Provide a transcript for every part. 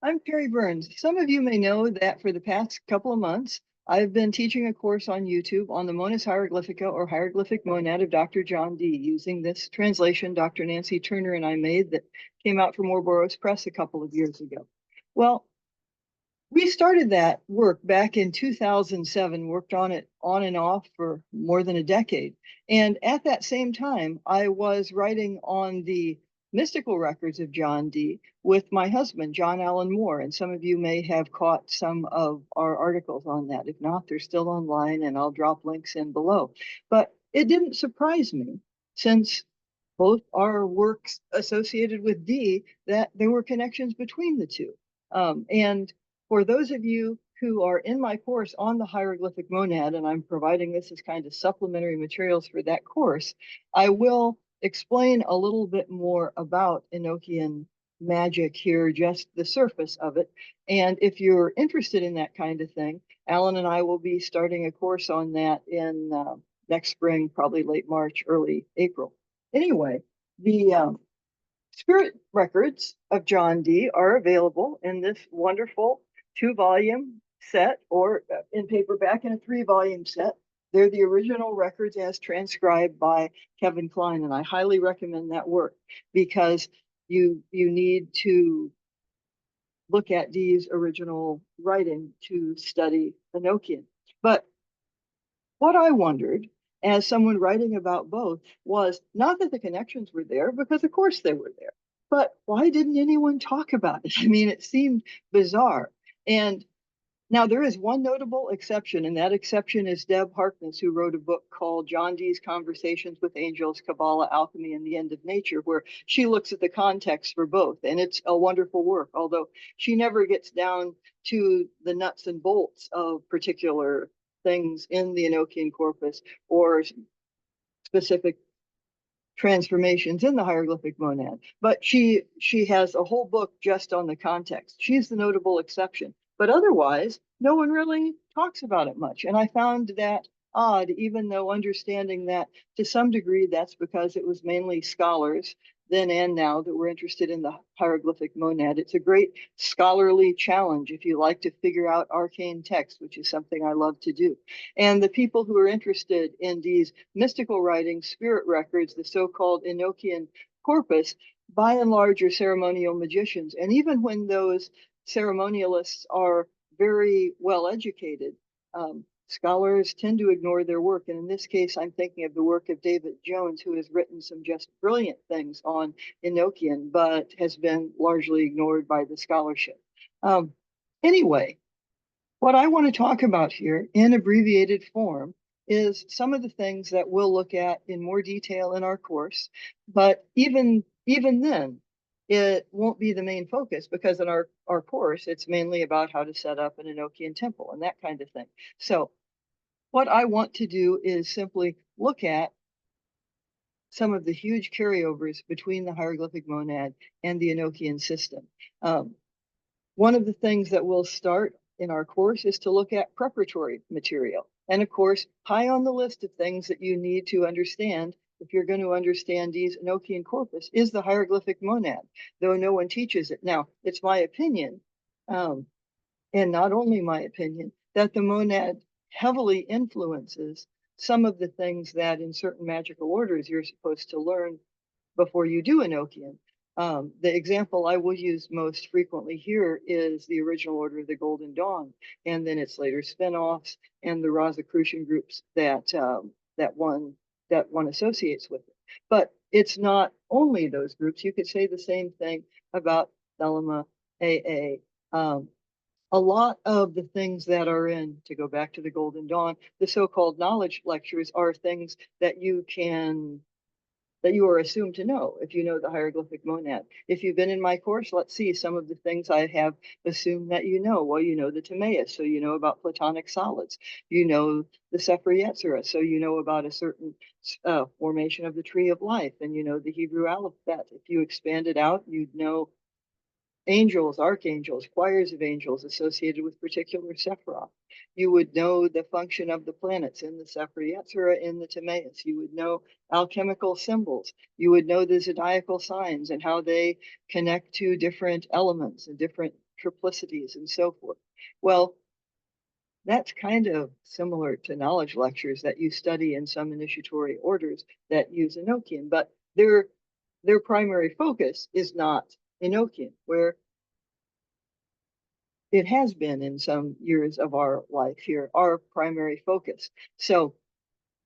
I'm Carrie Burns. Some of you may know that for the past couple of months, I've been teaching a course on YouTube on the Monus Hieroglyphica or Hieroglyphic Monad of Dr. John Dee, using this translation Dr. Nancy Turner and I made that came out from Ouroboros Press a couple of years ago. Well, we started that work back in 2007, worked on it on and off for more than a decade. And at that same time, I was writing on the mystical records of John Dee with my husband, John Allen Moore. And some of you may have caught some of our articles on that. If not, they're still online and I'll drop links in below. But it didn't surprise me, since both our works associated with Dee, that there were connections between the two. And for those of you who are in my course on the hieroglyphic monad, and I'm providing this as kind of supplementary materials for that course, I will explain a little bit more about Enochian magic here, just the surface of it. And if you're interested in that kind of thing, Alan and I will be starting a course on that in next spring, probably late March, early April. Anyway, the spirit records of John Dee are available in this wonderful 2-volume set, or in paperback in a 3-volume set. They're the original records as transcribed by Kevin Klein, and I highly recommend that work because you need to look at Dee's original writing to study Enochian. But what I wondered, as someone writing about both, was not that the connections were there, because of course they were there, but why didn't anyone talk about it? I mean, it seemed bizarre. And now there is one notable exception, and that exception is Deb Harkness, who wrote a book called John Dee's Conversations with Angels, Kabbalah, Alchemy, and the End of Nature, where she looks at the context for both. And it's a wonderful work, although she never gets down to the nuts and bolts of particular things in the Enochian corpus or specific transformations in the hieroglyphic monad. But she has a whole book just on the context. She's the notable exception. But otherwise, no one really talks about it much. And I found that odd, even though understanding that to some degree that's because it was mainly scholars then and now that were interested in the hieroglyphic monad. It's a great scholarly challenge if you like to figure out arcane text, which is something I love to do. And the people who are interested in these mystical writings, spirit records, the so-called Enochian corpus, by and large are ceremonial magicians. And even when those ceremonialists are very well educated, scholars tend to ignore their work. And in this case, I'm thinking of the work of David Jones, who has written some just brilliant things on Enochian, but has been largely ignored by the scholarship. Anyway, what I want to talk about here in abbreviated form is some of the things that we'll look at in more detail in our course. But even then, it won't be the main focus, because in our course, it's mainly about how to set up an Enochian temple and that kind of thing. So what I want to do is simply look at some of the huge carryovers between the hieroglyphic monad and the Enochian system. One of the things that we'll start in our course is to look at preparatory material. And of course, high on the list of things that you need to understand if you're going to understand Dee's Enochian corpus is the hieroglyphic monad, though no one teaches it. Now, it's my opinion, and not only my opinion, that the monad heavily influences some of the things that in certain magical orders you're supposed to learn before you do Enochian. The example I will use most frequently here is the original Order of the Golden Dawn, and then its later spin-offs and the Rosicrucian groups that one associates with it. But it's not only those groups. You could say the same thing about Thelema, AA. A lot of the things that are in, to go back to the Golden Dawn, the so-called knowledge lectures are things that you are assumed to know if you know the hieroglyphic monad. If you've been in my course, let's see some of the things I have assumed that you know. Well, you know the Timaeus, so you know about Platonic solids. You know the Sefer Yetzirah, so you know about a certain formation of the tree of life, and you know the Hebrew alphabet. If you expand it out, you'd know angels, archangels, choirs of angels associated with particular Sephiroth. You would know the function of the planets in the Sefer Yetzirah, in the Timaeus. You would know alchemical symbols. You would know the zodiacal signs and how they connect to different elements and different triplicities and so forth. Well, that's kind of similar to knowledge lectures that you study in some initiatory orders that use Enochian, but their primary focus is not Enochian, where it has been in some years of our life here, our primary focus. So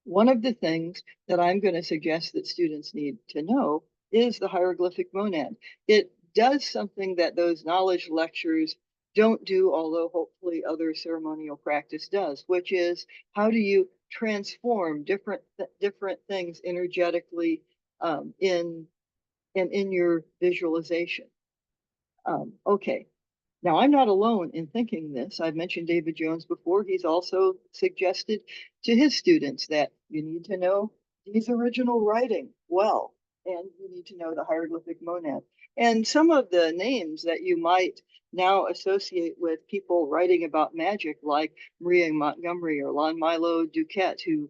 one of the things that I'm going to suggest that students need to know is the hieroglyphic monad. It does something that those knowledge lectures don't do, although hopefully other ceremonial practice does, which is how do you transform different things energetically in your visualization. Okay, now, I'm not alone in thinking this. I've mentioned David Jones before. He's also suggested to his students that you need to know Dee's original writing well, and you need to know the hieroglyphic monad. And some of the names that you might now associate with people writing about magic, like Maria Montgomery or Lon Milo Duquette, who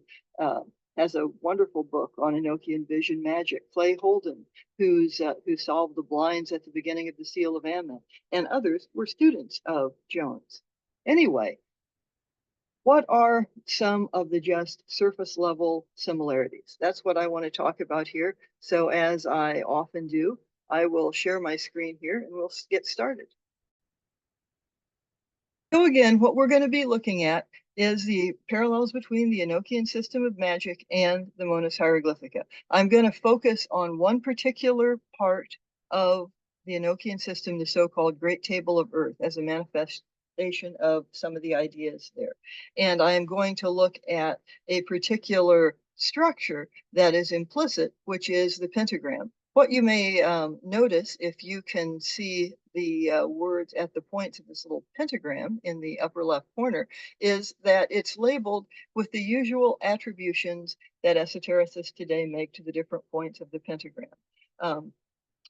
has a wonderful book on Enochian vision magic, Clay Holden, who solved the blinds at the beginning of the Seal of Ammon, and others were students of Jones. Anyway, what are some of the just surface level similarities? That's what I want to talk about here. So as I often do, I will share my screen here and we'll get started. So again, what we're going to be looking at is the parallels between the Enochian system of magic and the Monus Hieroglyphica. I'm going to focus on one particular part of the Enochian system, the so-called Great Table of Earth, as a manifestation of some of the ideas there. And I am going to look at a particular structure that is implicit, which is the pentagram. What you may notice, if you can see the words at the points of this little pentagram in the upper left corner, is that it's labeled with the usual attributions that esotericists today make to the different points of the pentagram.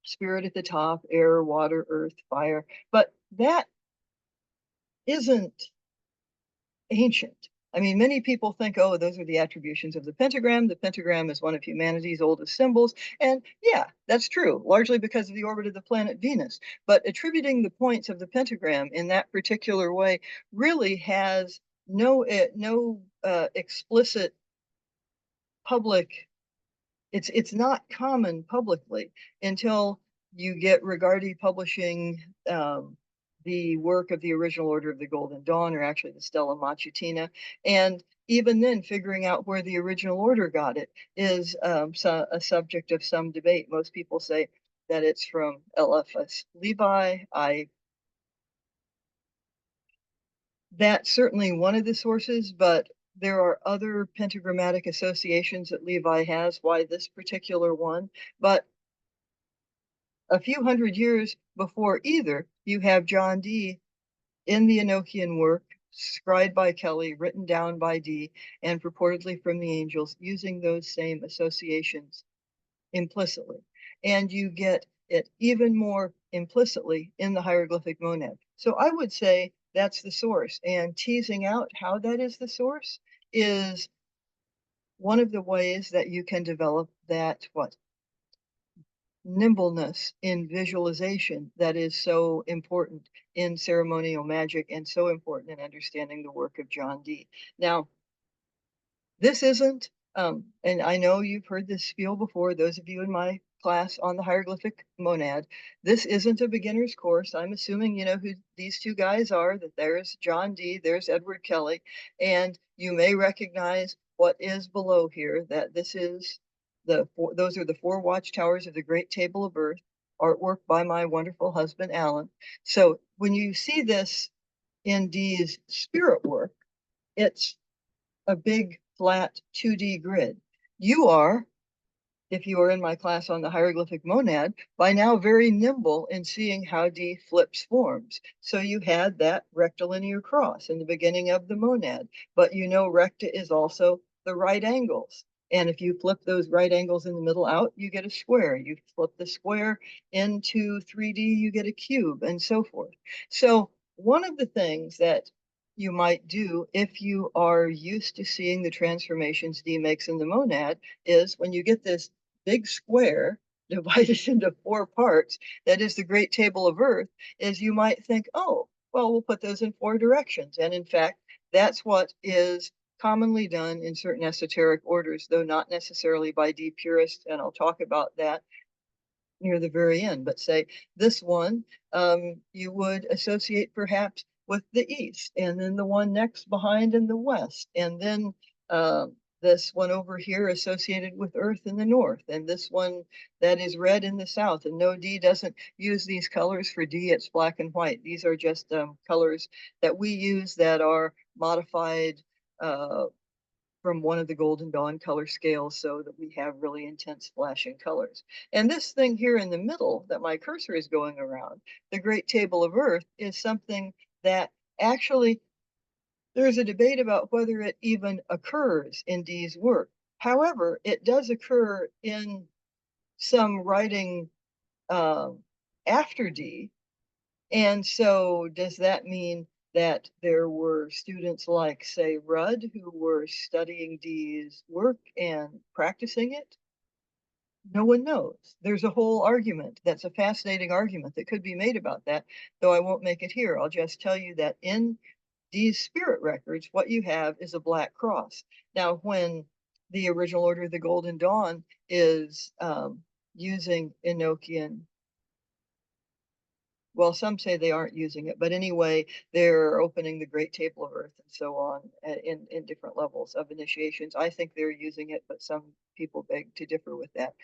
Spirit at the top, air, water, earth, fire. But that isn't ancient. I mean, many people think, oh, those are the attributions of the pentagram. The pentagram is one of humanity's oldest symbols. And yeah, that's true, largely because of the orbit of the planet Venus. But attributing the points of the pentagram in that particular way really has no explicit public, it's not common publicly until you get Rigardi publishing the work of the original Order of the Golden Dawn, or actually the Stella Matutina. And even then, figuring out where the original order got it is a subject of some debate. Most people say that it's from Eliphas Levi. That's certainly one of the sources, but there are other pentagrammatic associations that Levi has. Why this particular one? But a few hundred years before either, you have John Dee in the Enochian work, scribed by Kelly, written down by Dee, and purportedly from the angels, using those same associations implicitly. And you get it even more implicitly in the hieroglyphic monad. So I would say that's the source. And teasing out how that is the source is one of the ways that you can develop that nimbleness in visualization that is so important in ceremonial magic and so important in understanding the work of John Dee. Now, this isn't, and I know you've heard this spiel before, those of you in my class on the hieroglyphic monad, this isn't a beginner's course. I'm assuming you know who these two guys are, that there's John Dee, there's Edward Kelly, and you may recognize what is below here, that this is those are the four watchtowers of the Great Table of Earth, artwork by my wonderful husband, Alan. So when you see this in Dee's spirit work, it's a big flat 2D grid. You are, if you are in my class on the hieroglyphic monad, by now very nimble in seeing how Dee flips forms. So you had that rectilinear cross in the beginning of the monad, but you know recta is also the right angles. And if you flip those right angles in the middle out, you get a square. You flip the square into 3D, you get a cube, and so forth. So one of the things that you might do if you are used to seeing the transformations Dee makes in the monad is when you get this big square divided into 4 parts, that is the Great Table of Earth, is you might think, oh, well, we'll put those in 4 directions. And in fact, that's what is commonly done in certain esoteric orders, though not necessarily by deep purists, and I'll talk about that near the very end. But say this one, you would associate perhaps with the east, and then the one next behind in the west, and then this one over here associated with earth in the north, and this one that is red in the south. And no, D doesn't use these colors. For D, it's black and white. These are just colors that we use that are modified from one of the Golden Dawn color scales, so that we have really intense flashing colors. And this thing here in the middle that my cursor is going around, the Great Table of Earth, is something that actually there's a debate about whether it even occurs in Dee's work. However, it does occur in some writing after Dee. And so does that mean that there were students like, say, Rudd, who were studying Dee's work and practicing it? No one knows. There's a whole argument. That's a fascinating argument that could be made about that, though I won't make it here. I'll just tell you that in Dee's spirit records, what you have is a black cross. Now, when the original Order of the Golden Dawn is using Enochian, well, some say they aren't using it, but anyway, they're opening the Great Table of Earth and so on in different levels of initiations. I think they're using it, but some people beg to differ with that.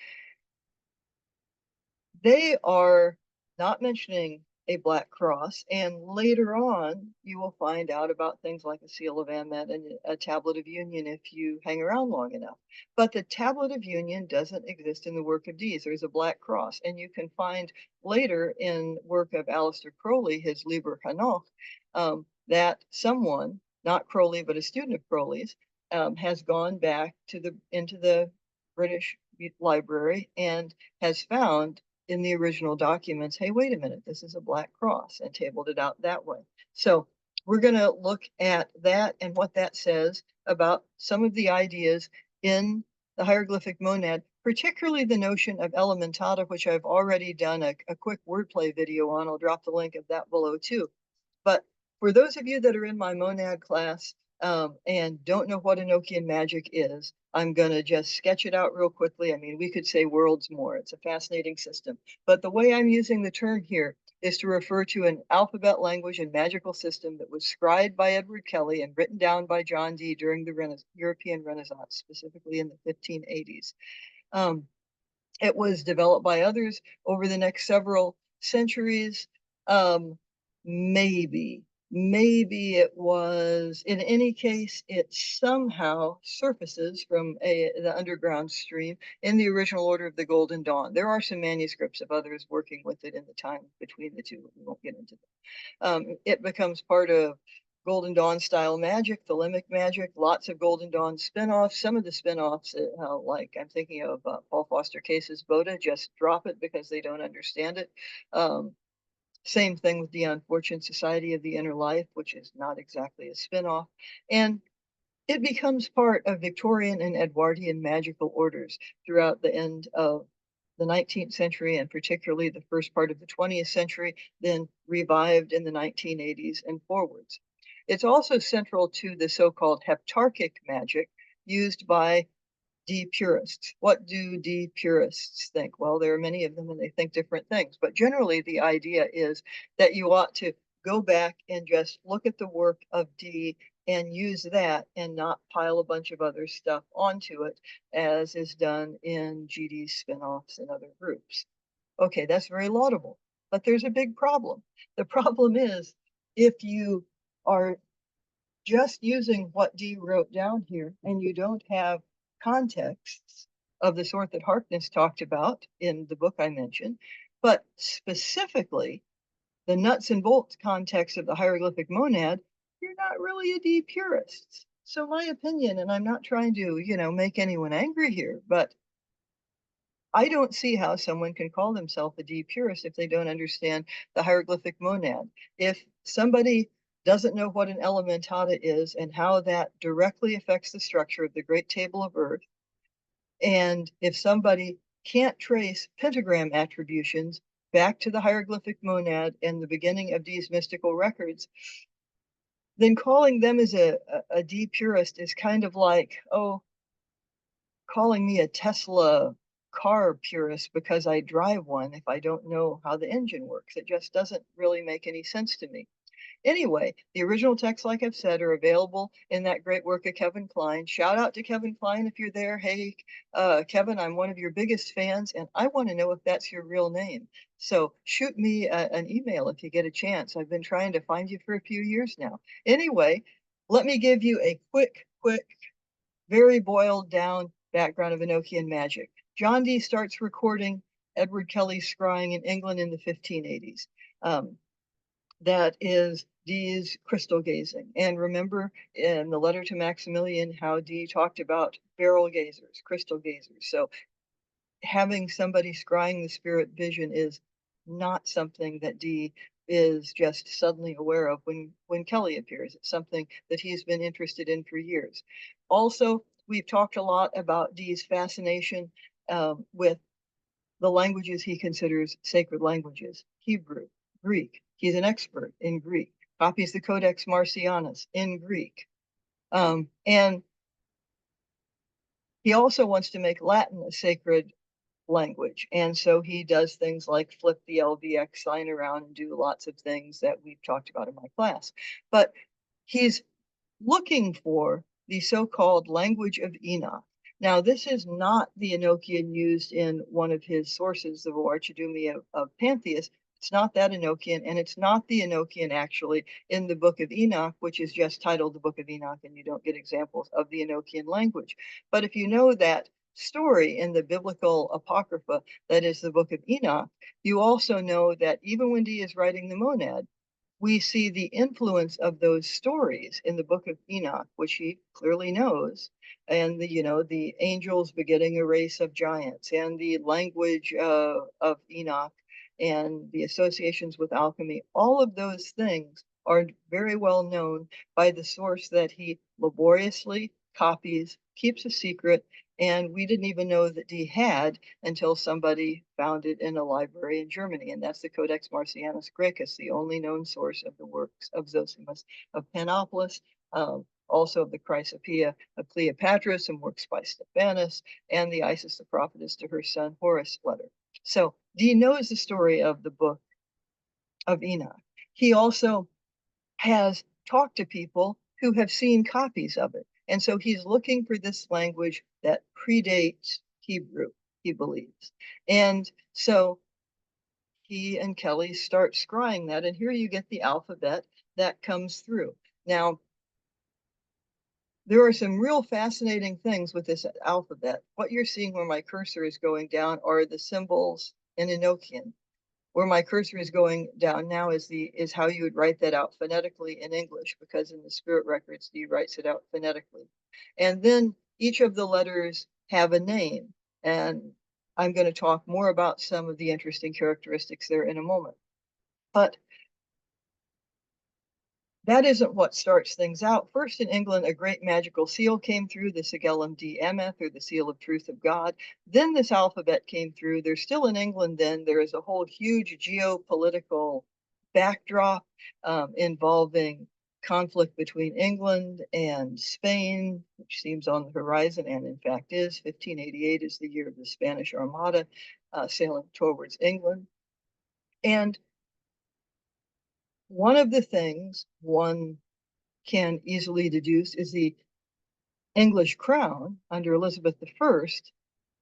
They are not mentioning a black cross, and later on you will find out about things like a seal of Amet and a tablet of union if you hang around long enough. But the tablet of union doesn't exist in the work of Dee's. There's a black cross, and you can find later in work of Aleister Crowley, his Liber Hanoch, that someone, not Crowley but a student of Crowley's, has gone back to into the British Library and has found in the original documents, hey, wait a minute, this is a black cross, and tabled it out that way. So we're going to look at that and what that says about some of the ideas in the hieroglyphic monad, particularly the notion of elementata, which I've already done a quick wordplay video on. I'll drop the link of that below too. But for those of you that are in my monad class and don't know what Enochian magic is, I'm going to just sketch it out real quickly. I mean, we could say worlds more. It's a fascinating system. But the way I'm using the term here is to refer to an alphabet language and magical system that was scribed by Edward Kelly and written down by John Dee during the European Renaissance, specifically in the 1580s. It was developed by others over the next several centuries. Maybe it was, in any case, it somehow surfaces from the underground stream in the original Order of the Golden Dawn. There are some manuscripts of others working with it in the time between the two. We won't get into them. It becomes part of Golden Dawn style magic, thelemic magic, lots of Golden Dawn spin-offs. Some of the spin-offs, like I'm thinking of Paul Foster Case's Boda, just drop it because they don't understand it. Same thing with the Unfortunate Society of the Inner Life, which is not exactly a spin-off. And it becomes part of Victorian and Edwardian magical orders throughout the end of the 19th century, and particularly the first part of the 20th century, then revived in the 1980s and forwards. It's also central to the so-called heptarchic magic used by Dee purists. What do Dee purists think? Well, there are many of them and they think different things, but generally the idea is that you ought to go back and just look at the work of Dee and use that and not pile a bunch of other stuff onto it, as is done in GD's spin-offs and other groups. Okay, that's very laudable, but there's a big problem. The problem is if you are just using what Dee wrote down here and you don't have contexts of the sort that Harkness talked about in the book I mentioned, but specifically the nuts and bolts context of the hieroglyphic monad, you're not really a Dee purist. So my opinion, and I'm not trying to, make anyone angry here, but I don't see how someone can call themselves a Dee purist if they don't understand the hieroglyphic monad. If somebody doesn't know what an elementata is and how that directly affects the structure of the Great Table of Earth, and if somebody can't trace pentagram attributions back to the hieroglyphic monad and the beginning of Dee's mystical records, then calling them as a Dee purist is kind of like, oh, calling me a Tesla car purist because I drive one if I don't know how the engine works. It just doesn't really make any sense to me. Anyway, the original texts, like I've said, are available in that great work of Kevin Kline. Shout out to Kevin Kline if you're there. Hey, Kevin, I'm one of your biggest fans, and I want to know if that's your real name. So shoot me an email if you get a chance. I've been trying to find you for a few years now. Anyway, let me give you a quick, very boiled down background of Enochian magic. John Dee starts recording Edward Kelly's scrying in England in the 1580s. That is Dee's crystal gazing. And remember in the letter to Maximilian how Dee talked about barrel gazers, crystal gazers. So having somebody scrying the spirit vision is not something that Dee is just suddenly aware of when Kelly appears. It's something that he's been interested in for years. Also, we've talked a lot about Dee's fascination with the languages he considers sacred languages: Hebrew, Greek. He's an expert in Greek, copies the Codex Marcianus in Greek. And he also wants to make Latin a sacred language. And so he does things like flip the LVX sign around and do lots of things that we've talked about in my class. But he's looking for the so-called language of Enoch. Now, this is not the Enochian used in one of his sources, the Archidumia of Pantheus. It's not that Enochian, and it's not the Enochian actually in the Book of Enoch, which is just titled the Book of Enoch, and you don't get examples of the Enochian language. But if you know that story in the biblical apocrypha that is the Book of Enoch, you also know that even when Dee is writing the Monad, we see the influence of those stories in the Book of Enoch, which he clearly knows, and the angels begetting a race of giants, and the language of Enoch, and the associations with alchemy. All of those things are very well known by the source that he laboriously copies, keeps a secret, and we didn't even know that Dee had until somebody found it in a library in Germany, and that's the Codex Marcianus Graecus, the only known source of the works of Zosimus of Panopolis, also of the Chrysopoeia of Cleopatra, some works by Stephanus, and the Isis the prophetess to her son Horus letter. So Dee knows the story of the Book of Enoch. He also has talked to people who have seen copies of it. And so he's looking for this language that predates Hebrew, he believes. And so he and Kelly start scrying that. And here you get the alphabet that comes through. Now, there are some real fascinating things with this alphabet. What you're seeing where my cursor is going down are the symbols in Enochian. Where my cursor is going down now is how you would write that out phonetically in English, because in the spirit records, Dee writes it out phonetically. And then each of the letters have a name. And I'm going to talk more about some of the interesting characteristics there in a moment. But that isn't what starts things out. First, in England, a great magical seal came through, the Sigillum Dei Emeth, or the seal of truth of God. Then this alphabet came through. They're still in England then. There is a whole huge geopolitical backdrop involving conflict between England and Spain, which seems on the horizon, and in fact is. 1588 is the year of the Spanish Armada sailing towards England. And one of the things one can easily deduce is the English crown under Elizabeth I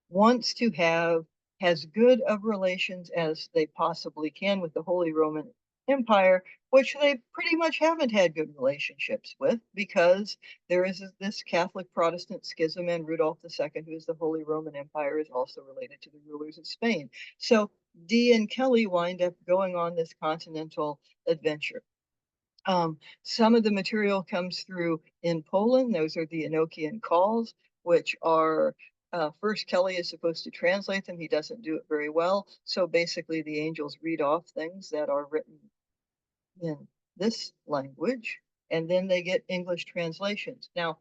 wants to have as good of relations as they possibly can with the Holy Roman Empire, which they pretty much haven't had good relationships with, because there is this Catholic Protestant schism, and Rudolph II, who is the Holy Roman Empire, is also related to the rulers of Spain. So Dee and Kelly wind up going on this continental adventure. Some of the material comes through in Poland. Those are the Enochian calls, which are first Kelly is supposed to translate them. He doesn't do it very well. So basically the angels read off things that are written in this language, and then they get English translations. Now,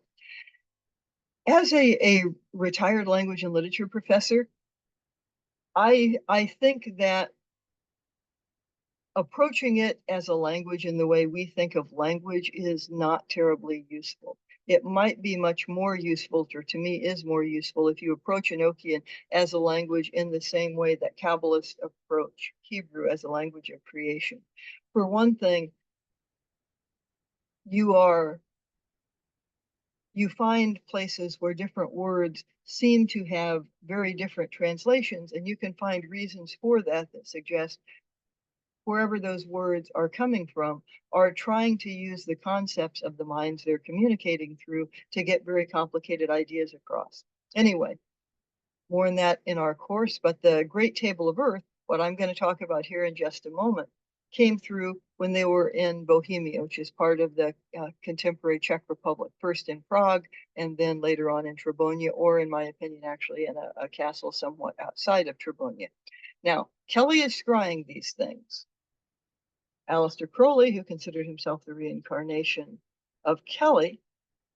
as a retired language and literature professor, I think that approaching it as a language in the way we think of language is not terribly useful. It might be much more useful, or to me is more useful, if you approach Enochian as a language in the same way that Kabbalists approach Hebrew as a language of creation. For one thing, you find places where different words seem to have very different translations, and you can find reasons for that that suggest wherever those words are coming from are trying to use the concepts of the minds they're communicating through to get very complicated ideas across. Anyway, more on that in our course, but the Great Table of Earth, what I'm going to talk about here in just a moment, came through when they were in Bohemia, which is part of the contemporary Czech Republic, first in Prague and then later on in Trabonia, or in my opinion, actually in a castle somewhat outside of Trabonia. Now, Kelly is scrying these things. Aleister Crowley, who considered himself the reincarnation of Kelly,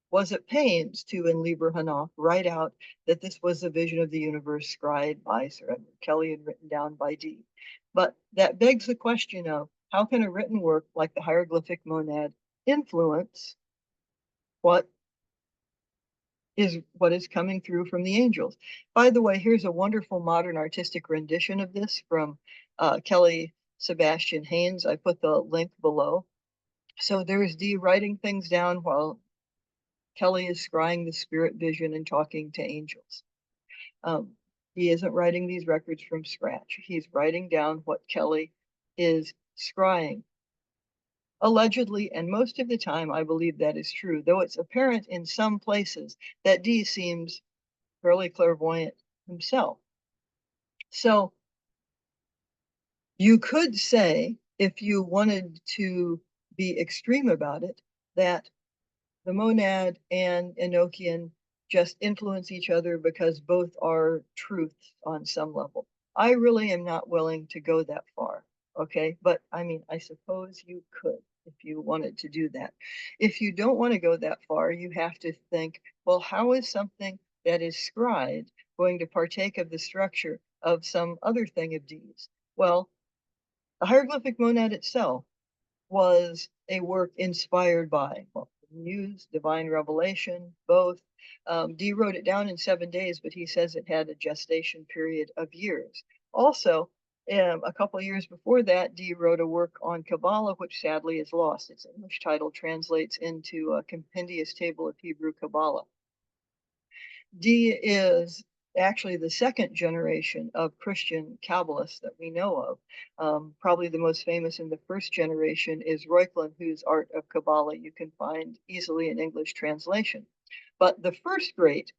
was at pains to, in Liber Hanath, write out that this was the vision of the universe scried by Sir Edward Kelly and written down by Dee. But that begs the question of how can a written work like the Hieroglyphic Monad influence what is coming through from the angels? By the way, here's a wonderful modern artistic rendition of this from Kelly Sebastian Haynes. I put the link below. So there's Dee writing things down while Kelly is scrying the spirit vision and talking to angels. He isn't writing these records from scratch. He's writing down what Kelly is scrying. Allegedly, and most of the time I believe that is true, though it's apparent in some places that Dee seems fairly clairvoyant himself. So you could say, if you wanted to be extreme about it, that the monad and Enochian just influence each other because both are truths on some level. I really am not willing to go that far, okay? But I mean, I suppose you could if you wanted to do that. If you don't want to go that far, you have to think, well, how is something that is scribed going to partake of the structure of some other thing of Dee's? Well, the hieroglyphic monad itself was a work inspired by, well, muse, divine revelation, both. Dee wrote it down in 7 days, but he says it had a gestation period of years. Also, a couple of years before that, Dee wrote a work on Kabbalah, which sadly is lost. Its English title translates into a compendious table of Hebrew Kabbalah. Dee is actually the second generation of Christian Kabbalists that we know of. Probably the most famous in the first generation is Reuchlin, whose Art of Kabbalah you can find easily in English translation. But the first great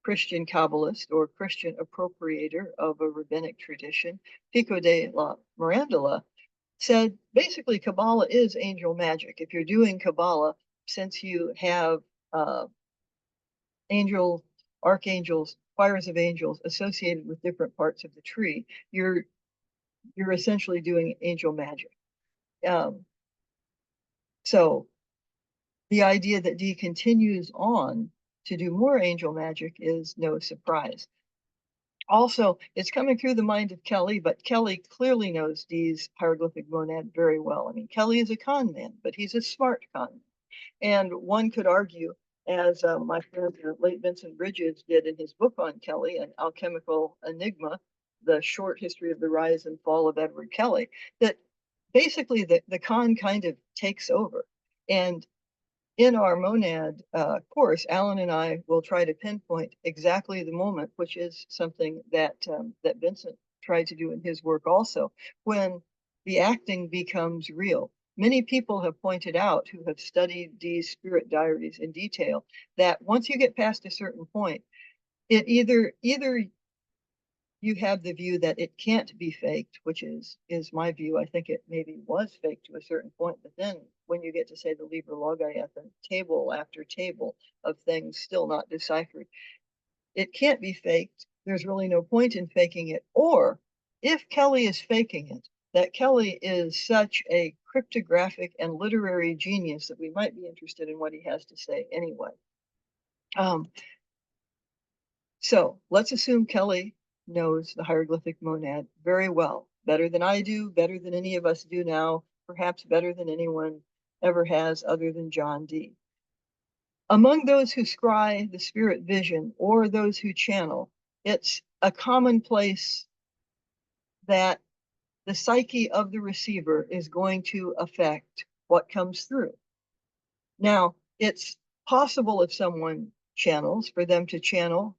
Christian Kabbalist or Christian appropriator of a rabbinic tradition, Pico de la Mirandola, said basically Kabbalah is angel magic. If you're doing Kabbalah, since you have angels, archangels, choirs of angels associated with different parts of the tree, you're essentially doing angel magic. So the idea that Dee continues on to do more angel magic is no surprise. Also, it's coming through the mind of Kelly, but Kelly clearly knows Dee's hieroglyphic monad very well. I mean, Kelly is a con man, but he's a smart con man. And one could argue, as my friend late Vincent Bridges did in his book on Kelly, An Alchemical Enigma, the short history of the rise and fall of Edward Kelly, that basically the con kind of takes over. And in our monad course, Alan and I will try to pinpoint exactly the moment, which is something that that Vincent tried to do in his work also, when the acting becomes real. Many people have pointed out who have studied these spirit diaries in detail that once you get past a certain point, it either you have the view that it can't be faked, which is my view. I think it maybe was faked to a certain point, but then when you get to say the Liber Logaeth and table after table of things still not deciphered, it can't be faked. There's really no point in faking it. Or if Kelly is faking it, that Kelly is such a cryptographic and literary genius that we might be interested in what he has to say anyway. So let's assume Kelly knows the hieroglyphic monad very well, better than I do, better than any of us do now, perhaps better than anyone ever has other than John Dee. Among those who scry the spirit vision or those who channel, it's a commonplace that the psyche of the receiver is going to affect what comes through. Now, it's possible if someone channels for them to channel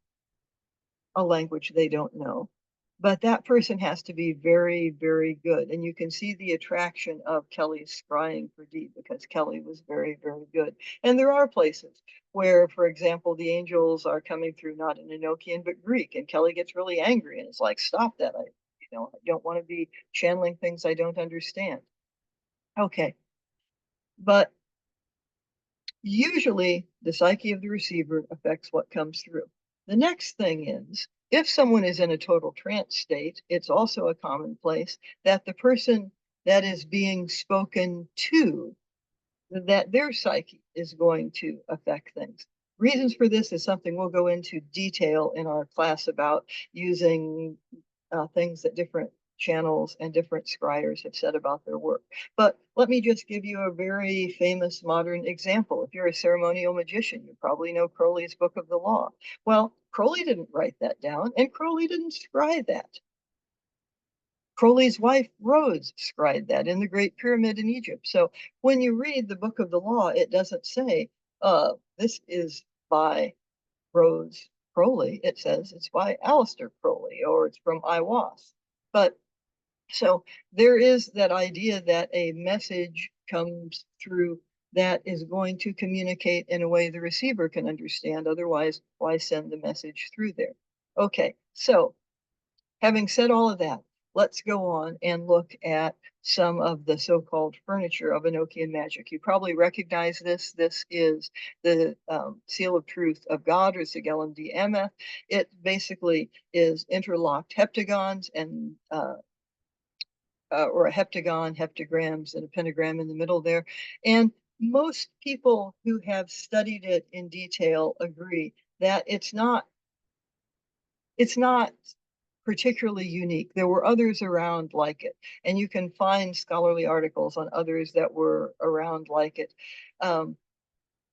a language they don't know, but that person has to be very, very good. And you can see the attraction of Kelly's scrying for Dee because Kelly was very, very good. And there are places where, for example, the angels are coming through not in Enochian but Greek, and Kelly gets really angry and it's like, stop that. I don't want to be channeling things I don't understand. Okay. But usually the psyche of the receiver affects what comes through. The next thing is, if someone is in a total trance state, it's also a commonplace that the person that is being spoken to, that their psyche is going to affect things. Reasons for this is something we'll go into detail in our class about using things that different channels and different scryers have said about their work. But let me just give you a very famous modern example. If you're a ceremonial magician, you probably know Crowley's Book of the Law. Well, Crowley didn't write that down, and Crowley didn't scry that. Crowley's wife, Rose, scried that in the Great Pyramid in Egypt. So when you read the Book of the Law, it doesn't say, this is by Rose Crowley. It says it's by Aleister Crowley or it's from Aiwass. But so there is that idea that a message comes through that is going to communicate in a way the receiver can understand. Otherwise, why send the message through there? Okay, so having said all of that, let's go on and look at some of the so-called furniture of Enochian magic. You probably recognize this. This is the Seal of Truth of God, or Sigillum de Ameth. It basically is interlocked heptagons and or a heptagon, heptagrams, and a pentagram in the middle there. And most people who have studied it in detail agree that it's not particularly unique. There were others around like it, and you can find scholarly articles on others that were around like it.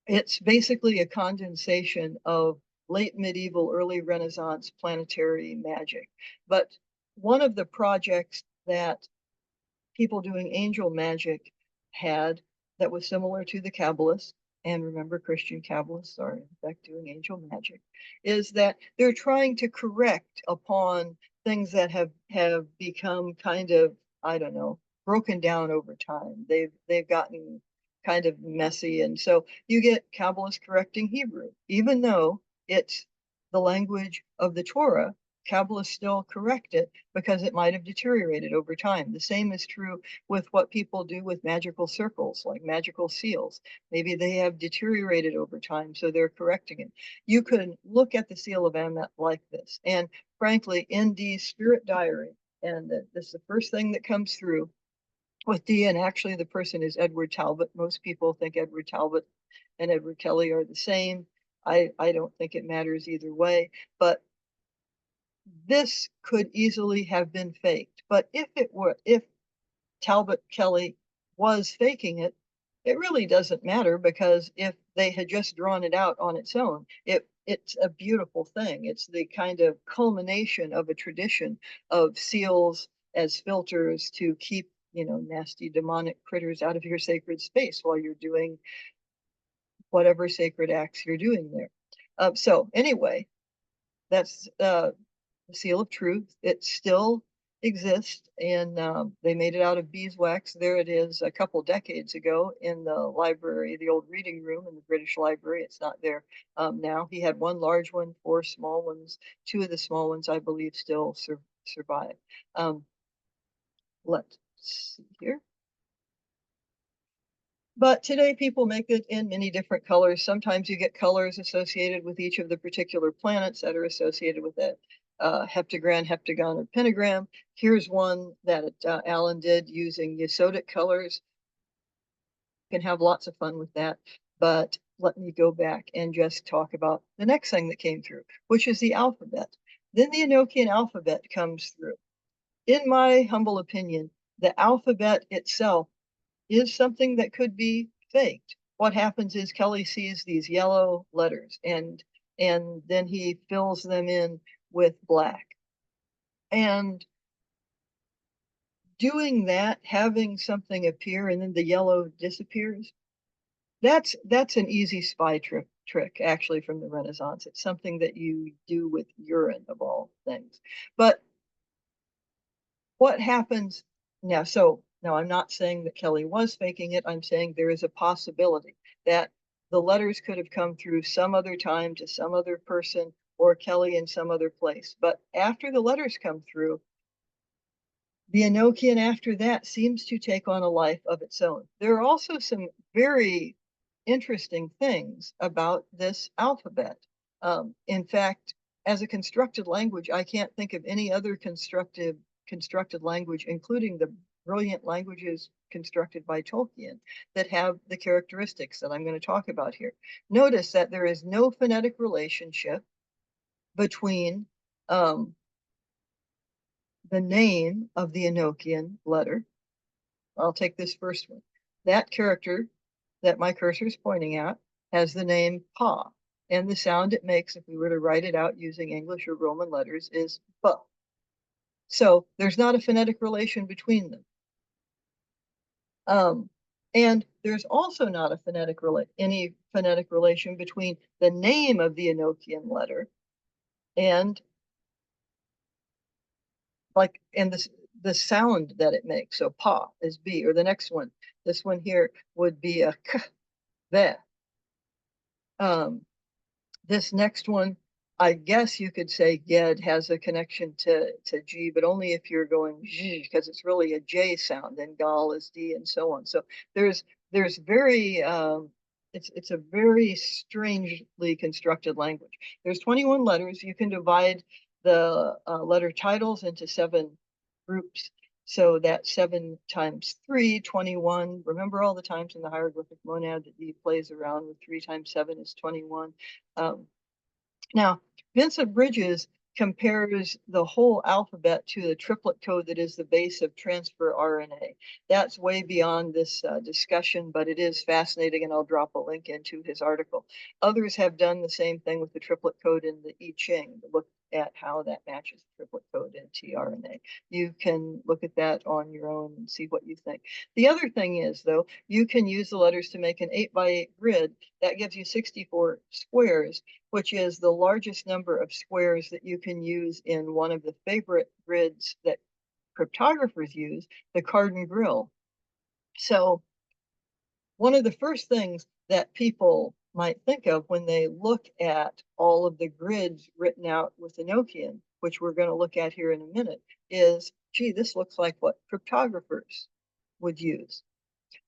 It's basically a condensation of late medieval, early Renaissance planetary magic. But one of the projects that people doing angel magic had that was similar to the Kabbalists, and remember Christian Kabbalists are in fact doing angel magic, is that they're trying to correct upon things that have become kind of, I don't know, broken down over time. They've gotten kind of messy. And so you get Kabbalists correcting Hebrew, even though it's the language of the Torah. Kabbalists still correct it because it might have deteriorated over time. The same is true with what people do with magical circles, like magical seals. Maybe they have deteriorated over time, so they're correcting it. You can look at the seal of Amet like this. And frankly, in Dee's spirit diary, and this is the first thing that comes through with Dee, and actually the person is Edward Talbot. Most people think Edward Talbot and Edward Kelly are the same. I don't think it matters either way, but this could easily have been faked. But if Talbot Kelly was faking it, it really doesn't matter, because if they had just drawn it out on its own, it's a beautiful thing. It's the kind of culmination of a tradition of seals as filters to keep, nasty demonic critters out of your sacred space while you're doing whatever sacred acts you're doing there. So anyway, that's the seal of truth. It still exists, and they made it out of beeswax. There it is a couple decades ago in the library, the old reading room in the British Library. It's not there now. He had one large one, four small ones. Two of the small ones, I believe, still survive. Let's see here. But today people make it in many different colors. Sometimes you get colors associated with each of the particular planets that are associated with it. Heptagram, heptagon, or pentagram. Here's one that Alan did using Yesodic colors. You can have lots of fun with that. But let me go back and just talk about the next thing that came through, which is the alphabet. Then the Enochian alphabet comes through. In my humble opinion, the alphabet itself is something that could be faked. What happens is Kelly sees these yellow letters and then he fills them in with black. And doing that, having something appear and then the yellow disappears, that's an easy spy trick actually from the Renaissance. It's something that you do with urine of all things. But what happens now? So now I'm not saying that Kelly was faking it. I'm saying there is a possibility that the letters could have come through some other time to some other person or Kelly in some other place. But after the letters come through, the Enochian after that seems to take on a life of its own. There are also some very interesting things about this alphabet. In fact, as a constructed language, I can't think of any other constructed language, including the brilliant languages constructed by Tolkien, that have the characteristics that I'm going to talk about here. Notice that there is no phonetic relationship between the name of the Enochian letter. I'll take this first one. That character that my cursor is pointing at has the name Pa, and the sound it makes if we were to write it out using English or Roman letters is B. So there's not a phonetic relation between them. And there's also not any phonetic relation between the name of the Enochian letter and the sound that it makes. So Pa is B, or the next one. This one here would be a K, Ve. This next one, I guess you could say Ged has a connection to G, but only if you're going G, because it's really a J sound, and Gal is D, and so on. So there's very it's a very strangely constructed language. There's 21 letters. You can divide the letter titles into 7 groups. So that's 7 times 3, 21. Remember all the times in the hieroglyphic monad that he plays around with 3 times 7 is 21. Now, Vincent Bridges compares the whole alphabet to the triplet code that is the base of transfer RNA. That's way beyond this discussion, but it is fascinating, and I'll drop a link into his article. Others have done the same thing with the triplet code in the I Ching, to look at how that matches the triplet code in tRNA. You can look at that on your own and see what you think. The other thing is, though, you can use the letters to make an 8x8 grid. That gives you 64 squares, which is the largest number of squares that you can use in one of the favorite grids that cryptographers use, the Cardin grill. So one of the first things that people might think of when they look at all of the grids written out with Enochian, which we're going to look at here in a minute, is, gee, this looks like what cryptographers would use.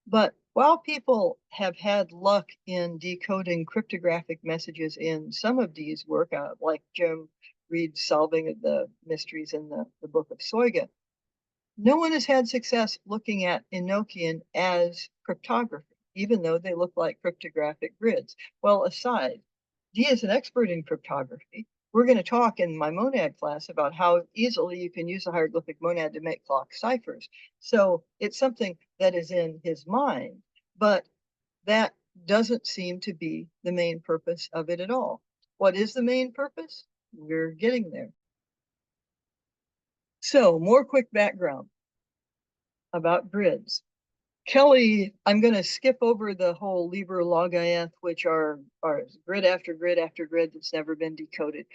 But while people have had luck in decoding cryptographic messages in some of Dee's work, like Jim Reed's solving of the mysteries in the Book of Soiga, no one has had success looking at Enochian as cryptography, even though they look like cryptographic grids. Well, aside, Dee is an expert in cryptography. We're going to talk in my monad class about how easily you can use the hieroglyphic monad to make clock ciphers. So it's something that is in his mind, but that doesn't seem to be the main purpose of it at all. What is the main purpose? We're getting there. So more quick background about grids. Kelly, I'm going to skip over the whole Liber Logaeth, which are grid after grid after grid that's never been decoded.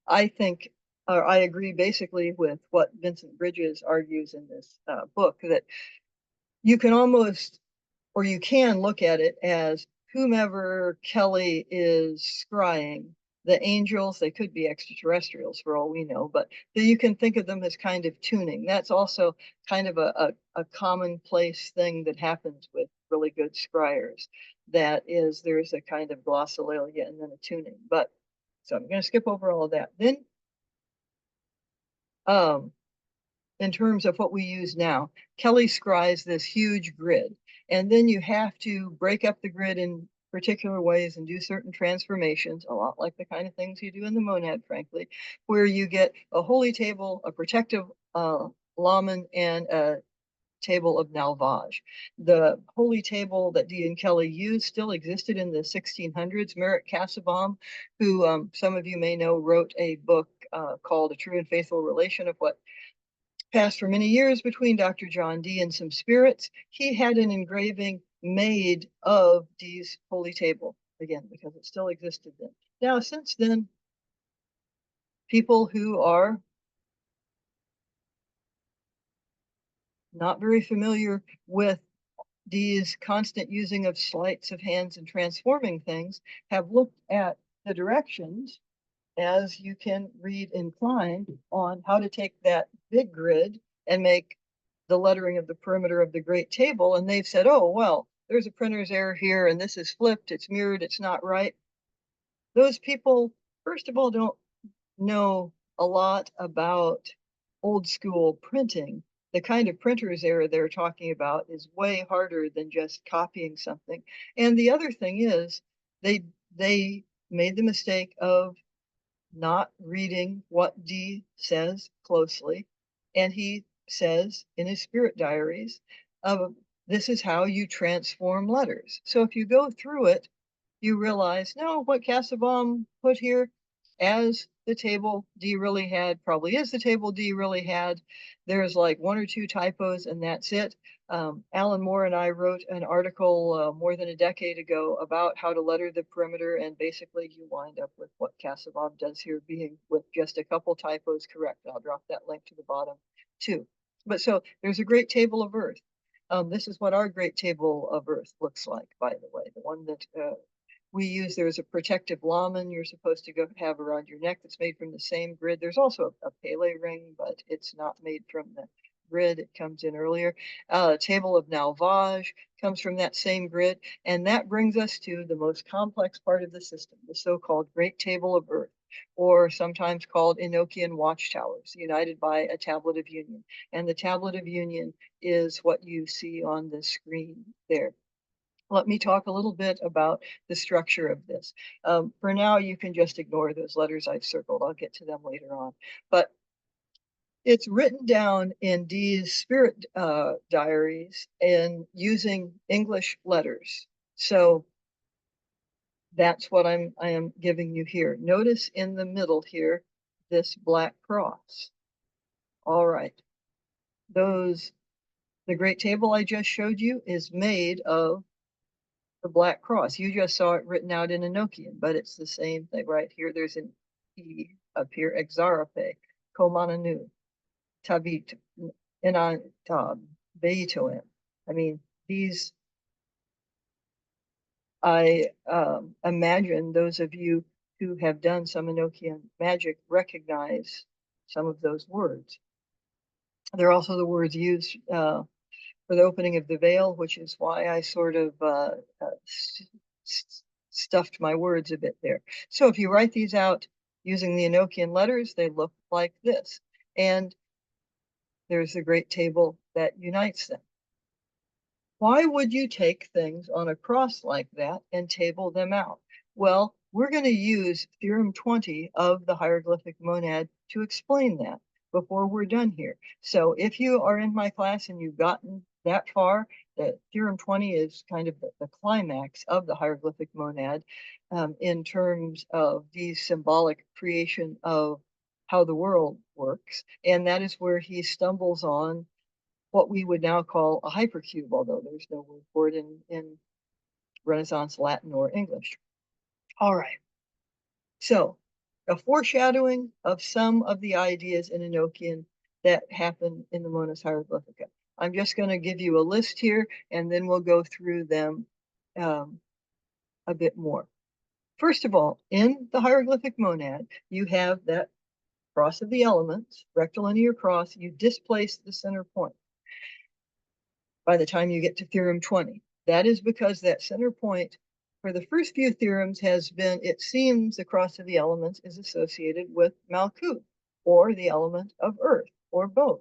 I think, or I agree basically with what Vincent Bridges argues in this book, that you can almost, or you can look at it as whomever Kelly is scrying, the angels, they could be extraterrestrials for all we know, but you can think of them as kind of tuning. That's also kind of a commonplace thing that happens with really good scryers. That is, there's a kind of glossolalia and then a tuning. But so I'm going to skip over all of that. Then in terms of what we use now, Kelly scries this huge grid. And then you have to break up the grid in particular ways and do certain transformations, a lot like the kind of things you do in the monad, frankly, where you get a holy table, a protective lamen, and a table of Nalvaj. The holy table that Dee and Kelly used still existed in the 1600s. Merritt Casaubon, who some of you may know, wrote a book called A True and Faithful Relation of What Passed for Many Years Between Dr. John Dee and Some Spirits. He had an engraving made of Dee's holy table, again, because it still existed then. Now, since then, people who are not very familiar with Dee's constant using of sleights of hands and transforming things have looked at the directions, as you can read in Klein, on how to take that big grid and make the lettering of the perimeter of the great table. And they've said, oh, well, there's a printer's error here, and this is flipped, it's mirrored, it's not right. Those people, first of all, don't know a lot about old school printing. The kind of printer's error they're talking about is way harder than just copying something. And the other thing is they made the mistake of not reading what Dee says closely. And he says in his spirit diaries, this is how you transform letters. So if you go through it, you realize, no, what Casaubon put here as the table Dee really had probably is the table Dee really had. There's like one or two typos, and that's it. Alan Moore and I wrote an article more than a decade ago about how to letter the perimeter, and basically you wind up with what Casaubon does here, being with just a couple typos correct. I'll drop that link to the bottom too. But so there's a great table of Earth. This is what our great table of Earth looks like, by the way, the one that we use. There's a protective lamen you're supposed to go have around your neck that's made from the same grid. There's also a Pele ring, but it's not made from the grid. It comes in earlier. Table of Nalvaj comes from that same grid. And that brings us to the most complex part of the system, the so-called Great Table of Earth, or sometimes called Enochian watchtowers, united by a tablet of union. And the tablet of union is what you see on the screen there. Let me talk a little bit about the structure of this. For now, you can just ignore those letters I've circled. I'll get to them later on. But it's written down in Dee's spirit diaries and using English letters. So that's what I am giving you here. Notice in the middle here, this black cross. All right. The great table I just showed you is made of the black cross. You just saw it written out in Enochian, but it's the same thing right here. There's an E up here, Exarape, Komananu, Tabit, Enantab, Beitoem. I mean, these, I imagine those of you who have done some Enochian magic recognize some of those words. They're also the words used for the opening of the veil, which is why I sort of stuffed my words a bit there. So if you write these out using the Enochian letters, they look like this. And there's the great table that unites them. Why would you take things on a cross like that and table them out? Well, we're going to use Theorem 20 of the Hieroglyphic Monad to explain that before we're done here. So if you are in my class and you've gotten that far, the Theorem 20 is kind of the climax of the Hieroglyphic Monad in terms of the symbolic creation of how the world works. And that is where he stumbles on what we would now call a hypercube, although there's no word for it in Renaissance Latin or English. All right. So a foreshadowing of some of the ideas in Enochian that happen in the Monas Hieroglyphica. I'm just going to give you a list here, and then we'll go through them a bit more. First of all, in the Hieroglyphic Monad, you have that cross of the elements, rectilinear cross. You displace the center point by the time you get to Theorem 20. That is because that center point for the first few theorems has been, it seems the cross of the elements is associated with Malkuth, or the element of earth, or both.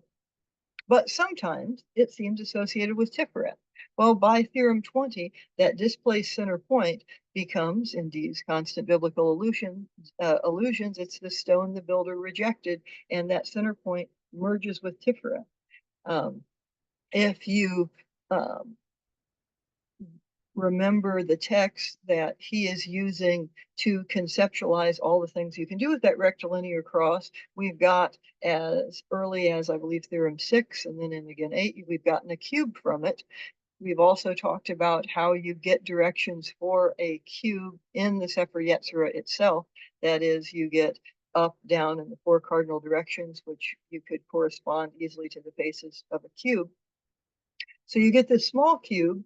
But sometimes it seems associated with Tiferet. Well, by Theorem 20, that displaced center point becomes, in D's constant biblical illusions, it's the stone the builder rejected, and that center point merges with Tiferet. If you um, remember the text that he is using to conceptualize all the things you can do with that rectilinear cross, we've got as early as, I believe, Theorem 6, and then in again 8, we've gotten a cube from it. We've also talked about how you get directions for a cube in the Sefer Yetzirah itself. That is, you get up, down, and the 4 cardinal directions, which you could correspond easily to the faces of a cube. So you get this small cube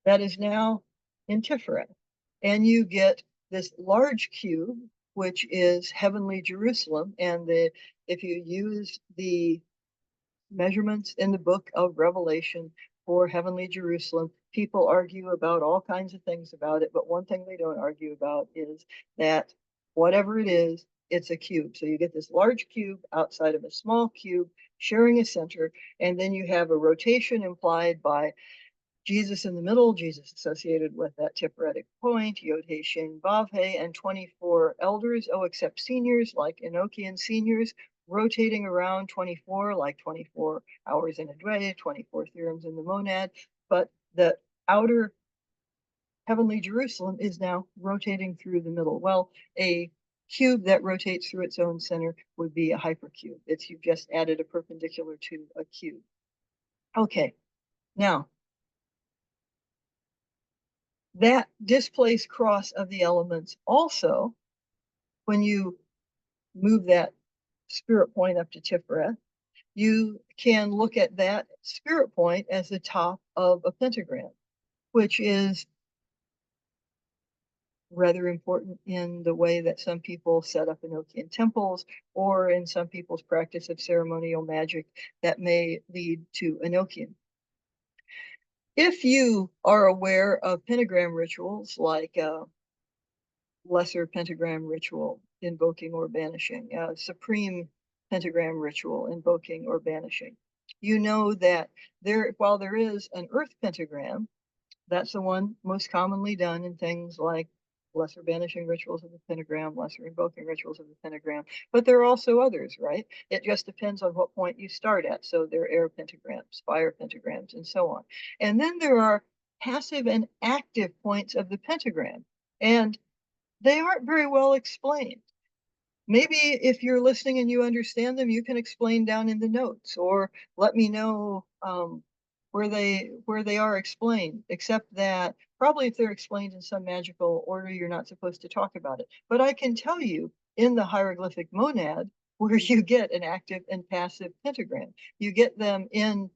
that is now in Tiferet. And you get this large cube, which is heavenly Jerusalem. And if you use the measurements in the book of Revelation for heavenly Jerusalem, people argue about all kinds of things about it. But one thing they don't argue about is that whatever it is, it's a cube. So you get this large cube outside of a small cube sharing a center. And then you have a rotation implied by Jesus in the middle, Jesus associated with that Tiferetic point, Yod He Shin Vav He, and 24 elders, except seniors, like Enochian seniors, rotating around 24, like 24 hours in a day, 24 theorems in the monad. But the outer heavenly Jerusalem is now rotating through the middle. Well, a cube that rotates through its own center would be a hypercube. You've just added a perpendicular to a cube. Okay, now, that displaced cross of the elements also, when you move that spirit point up to Tiferet, you can look at that spirit point as the top of a pentagram, which is rather important in the way that some people set up Enochian temples, or in some people's practice of ceremonial magic that may lead to Enochian. If you are aware of pentagram rituals like lesser pentagram ritual invoking or banishing, supreme pentagram ritual invoking or banishing, you know that while there is an earth pentagram, that's the one most commonly done in things like lesser banishing rituals of the pentagram, lesser invoking rituals of the pentagram, but there are also others, right? It just depends on what point you start at. So there are air pentagrams, fire pentagrams, and so on. And then there are passive and active points of the pentagram. And they aren't very well explained. Maybe if you're listening and you understand them, you can explain down in the notes, or let me know where they are explained, except that probably if they're explained in some magical order, you're not supposed to talk about it. But I can tell you in the hieroglyphic monad where you get an active and passive pentagram. You get them in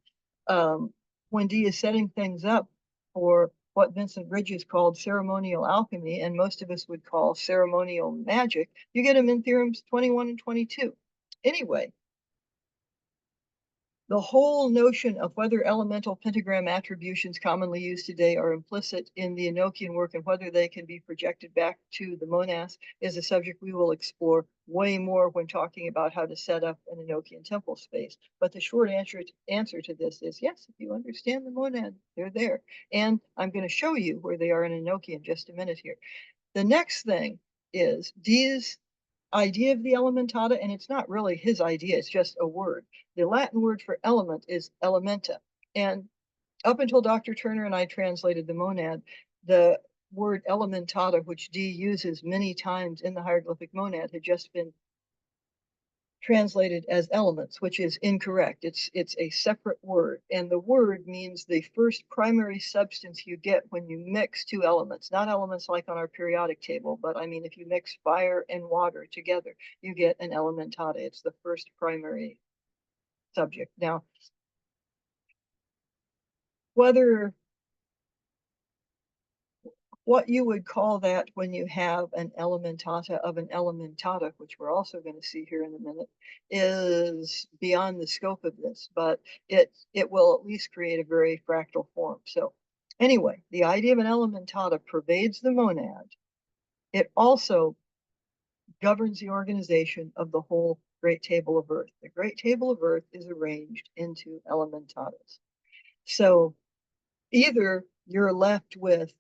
when D is setting things up for what Vincent Bridges called ceremonial alchemy, and most of us would call ceremonial magic. You get them in theorems 21 and 22. Anyway, the whole notion of whether elemental pentagram attributions commonly used today are implicit in the Enochian work and whether they can be projected back to the monas is a subject we will explore way more when talking about how to set up an Enochian temple space. But the short answer to this is yes, if you understand the monad, they're there. And I'm going to show you where they are in Enochian in just a minute here. The next thing is D's idea of the elementata, and it's not really his idea, it's just a word. The Latin word for element is elementa. And up until Dr. Turner and I translated the monad, the word elementata, which D uses many times in the hieroglyphic monad, had just been translated as elements, which is incorrect. It's a separate word, and the word means the first primary substance you get when you mix two elements, not elements like on our periodic table, but I mean if you mix fire and water together, you get an elementata. It's the first primary subject. Now, whether what you would call that when you have an elementata of an elementata, which we're also going to see here in a minute, is beyond the scope of this, but it will at least create a very fractal form. So anyway, the idea of an elementata pervades the monad. It also governs the organization of the whole Great Table of Earth. The Great Table of Earth is arranged into elementatas. So either you're left with,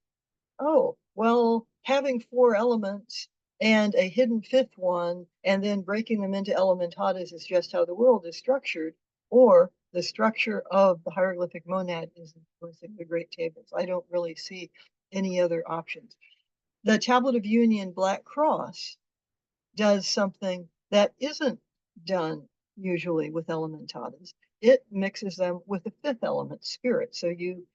oh, well, having 4 elements and a hidden fifth one, and then breaking them into elementatas is just how the world is structured, or the structure of the hieroglyphic monad is influencing the great tables. I don't really see any other options. The Tablet of Union Black Cross does something that isn't done usually with elementatas. It mixes them with the fifth element, spirit. So you,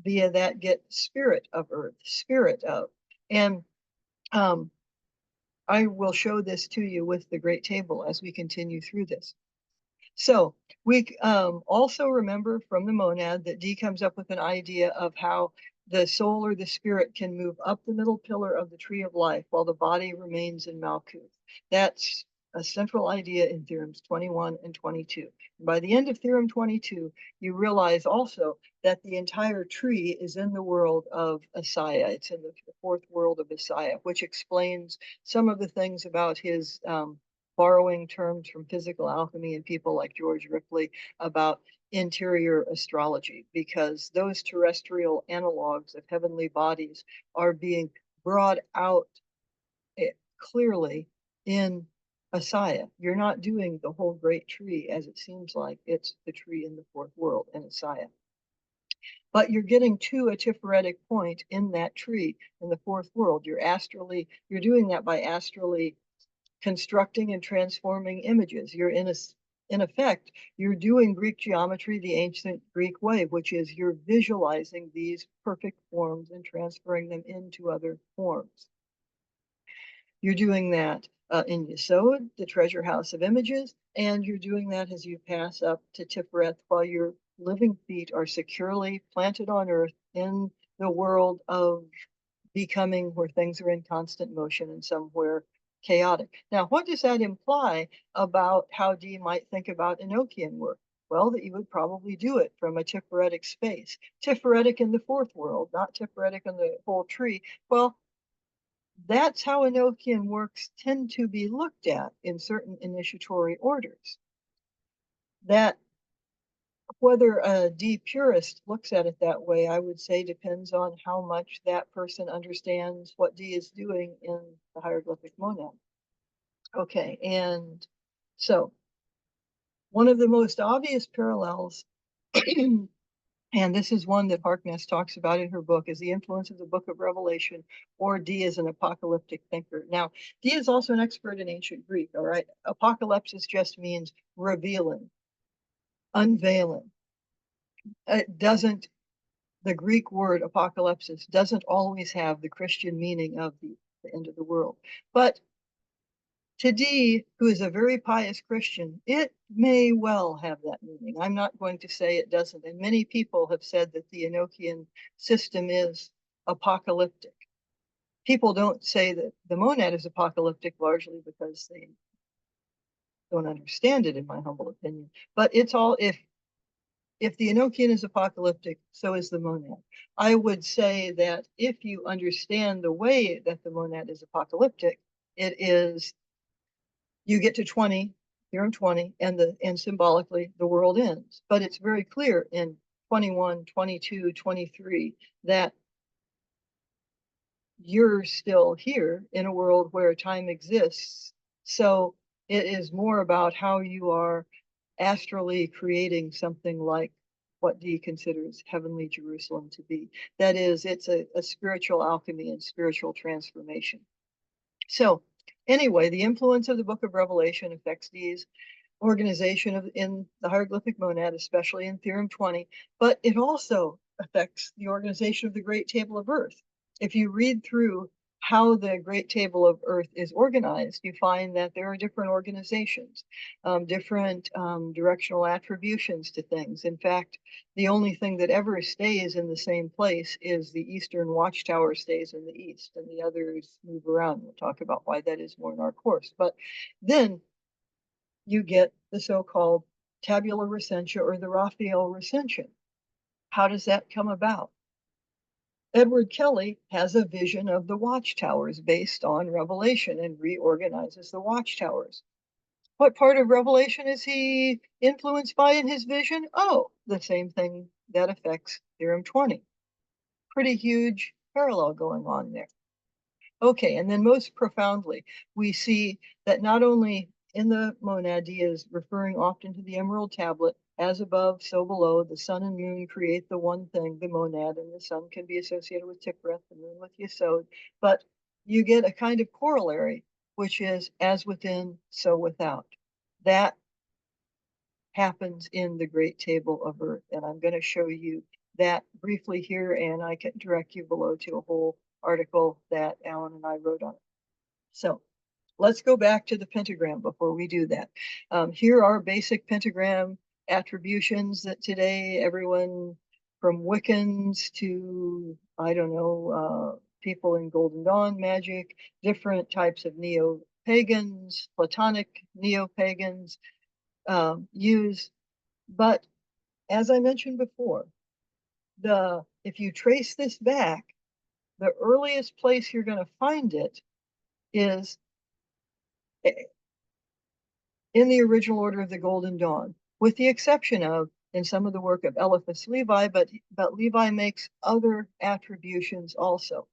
via that, get spirit of earth, spirit of. And I will show this to you with the great table as we continue through this. So we also remember from the monad that D comes up with an idea of how the soul or the spirit can move up the middle pillar of the tree of life while the body remains in Malkuth. That's a central idea in theorems 21 and 22. And by the end of theorem 22, you realize also that the entire tree is in the world of Asaya. It's in the fourth world of Asaya, which explains some of the things about his borrowing terms from physical alchemy and people like George Ripley about interior astrology, because those terrestrial analogs of heavenly bodies are being brought out clearly in Asaya. You're not doing the whole great tree as it seems like it's the tree in the fourth world in Asaya. But you're getting to a Tiferet point in that tree in the fourth world. You're doing that by astrally constructing and transforming images. In effect, you're doing Greek geometry the ancient Greek way, which is you're visualizing these perfect forms and transferring them into other forms. You're doing that in Yesod, the treasure house of images, and you're doing that as you pass up to Tiferet while your living feet are securely planted on earth in the world of becoming, where things are in constant motion and somewhere chaotic. Now, what does that imply about how D might think about Enochian work? Well, that you would probably do it from a Tiferetic space. Tiferetic in the fourth world, not Tiferetic in the whole tree. Well, that's how Enochian works tend to be looked at in certain initiatory orders. That whether a D purist looks at it that way, I would say depends on how much that person understands what D is doing in the hieroglyphic monad. Okay, and so one of the most obvious parallels, and this is one that Harkness talks about in her book, is the influence of the Book of Revelation, or D as an apocalyptic thinker. Now, D is also an expert in ancient Greek, all right? Apocalypsis just means revealing, unveiling. It doesn't, the Greek word apocalypsis doesn't always have the Christian meaning of the end of the world. But to D, who is a very pious Christian, it may well have that meaning. I'm not going to say it doesn't. And many people have said that the Enochian system is apocalyptic. People don't say that the monad is apocalyptic largely because they don't understand it, in my humble opinion. But it's all, if the Enochian is apocalyptic, so is the monad. I would say that if you understand the way that the monad is apocalyptic, it is, you get to 20, theorem 20, and symbolically the world ends. But it's very clear in 21, 22, 23 that you're still here in a world where time exists. So it is more about how you are astrally creating something like what D considers heavenly Jerusalem to be. That is, it's a spiritual alchemy and spiritual transformation. So anyway, the influence of the Book of Revelation affects D's organization in the hieroglyphic monad, especially in Theorem 20, but it also affects the organization of the Great Table of Earth. If you read through how the Great Table of Earth is organized, you find that there are different organizations, different directional attributions to things. In fact, the only thing that ever stays in the same place is the Eastern Watchtower stays in the east, and the others move around. We'll talk about why that is more in our course. But then you get the so-called tabula recensia, or the Raphael recension. How does that come about? Edward Kelly has a vision of the watchtowers based on Revelation and reorganizes the watchtowers. What part of Revelation is he influenced by in his vision? Oh, the same thing that affects Theorem 20. pretty huge parallel going on there. Okay, and then most profoundly, we see that not only in the monad he is referring often to the emerald tablet, as above, so below, the sun and moon create the one thing, the monad, and the sun can be associated with Tikreth, the moon with Yesod, but you get a kind of corollary, which is as within, so without. That happens in the Great Table of Earth, and I'm going to show you that briefly here, and I can direct you below to a whole article that Alan and I wrote on it. So let's go back to the pentagram before we do that. Here are basic pentagram attributions that today everyone from Wiccans to, I don't know, people in Golden Dawn magic, different types of neo-pagans, Platonic neo-pagans use. But as I mentioned before, if you trace this back, the earliest place you're going to find it is in the original order of the Golden Dawn, with the exception of in some of the work of Eliphas Levi, but Levi makes other attributions also.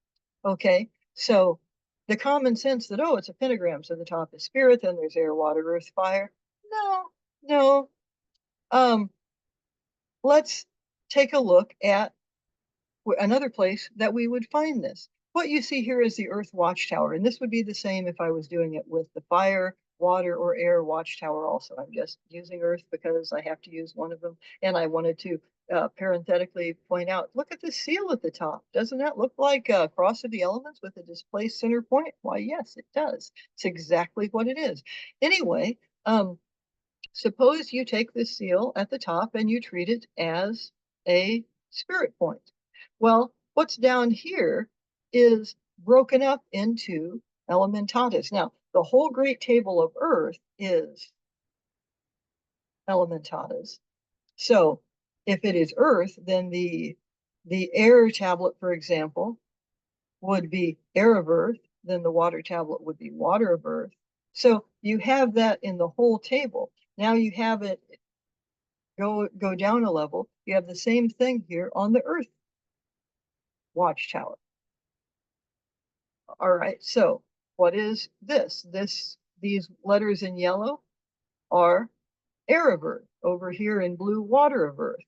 Okay, so the common sense that, oh, it's a pentagram, so the top is spirit, then there's air, water, earth, fire. No. Let's take a look at another place that we would find this. What you see here is the Earth Watchtower, and this would be the same if I was doing it with the fire, water, or air watchtower also. I'm just using Earth because I have to use one of them, and I wanted to parenthetically point out, look at the seal at the top. Doesn't that look like a cross of the elements with a displaced center point? Why, yes, it does. It's exactly what it is. Anyway, suppose you take this seal at the top and you treat it as a spirit point. Well, what's down here is broken up into elementatas. Now, the whole great table of Earth is elementatas. So if it is Earth, then the air tablet, for example, would be air of Earth, then the water tablet would be water of Earth. So you have that in the whole table. Now you have it go down a level. You have the same thing here on the Earth watchtower. All right, so what is this? These letters in yellow are air of Earth. Over here in blue, water of Earth.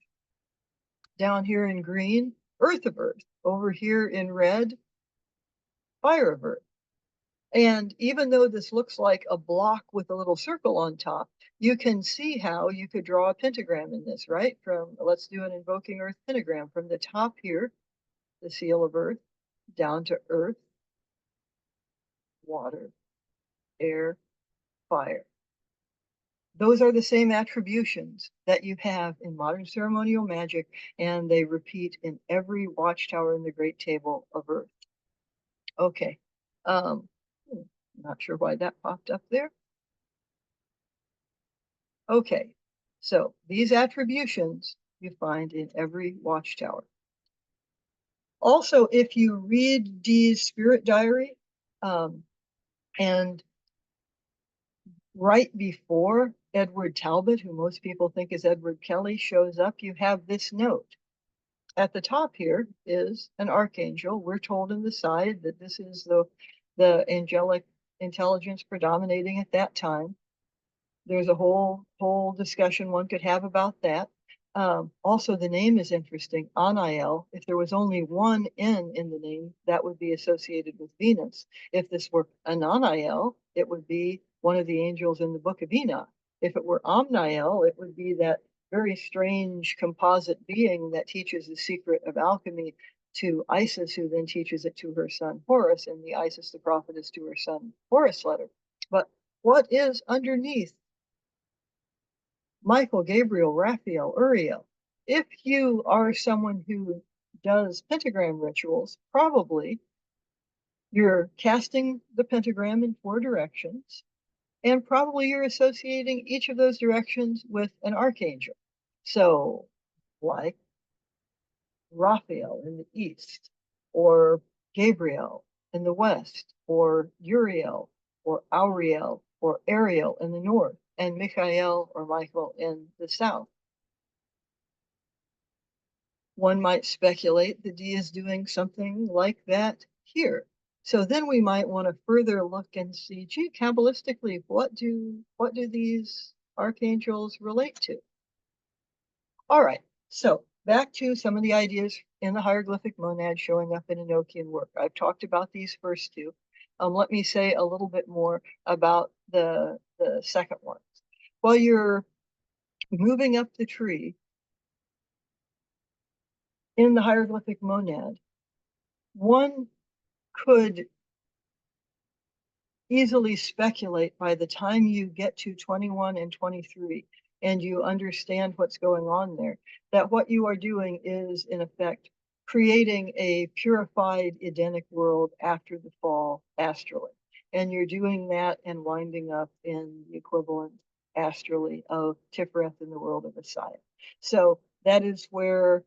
Down here in green, earth of Earth. Over here in red, fire of Earth. And even though this looks like a block with a little circle on top, you can see how you could draw a pentagram in this, right? Let's do an invoking Earth pentagram. From the top here, the seal of Earth, down to earth, water, air, fire. Those are the same attributions that you have in modern ceremonial magic, and they repeat in every watchtower in the Great Table of Earth. Okay, not sure why that popped up there. Okay, so these attributions you find in every watchtower. Also, if you read Dee's spirit diary, and right before Edward Talbot, who most people think is Edward Kelly, shows up, you have this note. At the top here is an archangel. We're told in the side that this is the angelic intelligence predominating at that time. There's a whole discussion one could have about that. Also, the name is interesting, Anael. If there was only one N in the name, that would be associated with Venus. If this were Ananiel, it would be one of the angels in the book of Enoch. If it were Omniel, it would be that very strange composite being that teaches the secret of alchemy to Isis, who then teaches it to her son Horus, and the Isis the prophetess to her son Horus letter. But what is underneath Michael, Gabriel, Raphael, Uriel? If you are someone who does pentagram rituals, probably you're casting the pentagram in 4 directions, and probably you're associating each of those directions with an archangel. So, like Raphael in the east, or Gabriel in the west, or Uriel, or Auriel, or Ariel in the north, and Michael or Michael in the south. One might speculate the D is doing something like that here. So then we might want to further look and see, gee, Kabbalistically, what do these archangels relate to? All right, so back to some of the ideas in the hieroglyphic monad showing up in Enochian work. I've talked about these first two. Let me say a little bit more about the second one. While you're moving up the tree in the hieroglyphic monad, one could easily speculate by the time you get to 21 and 23 and you understand what's going on there, that what you are doing is, in effect, creating a purified Edenic world after the fall astrally. And you're doing that and winding up in the equivalent astrally of Tiferet in the world of Messiah. So that is where,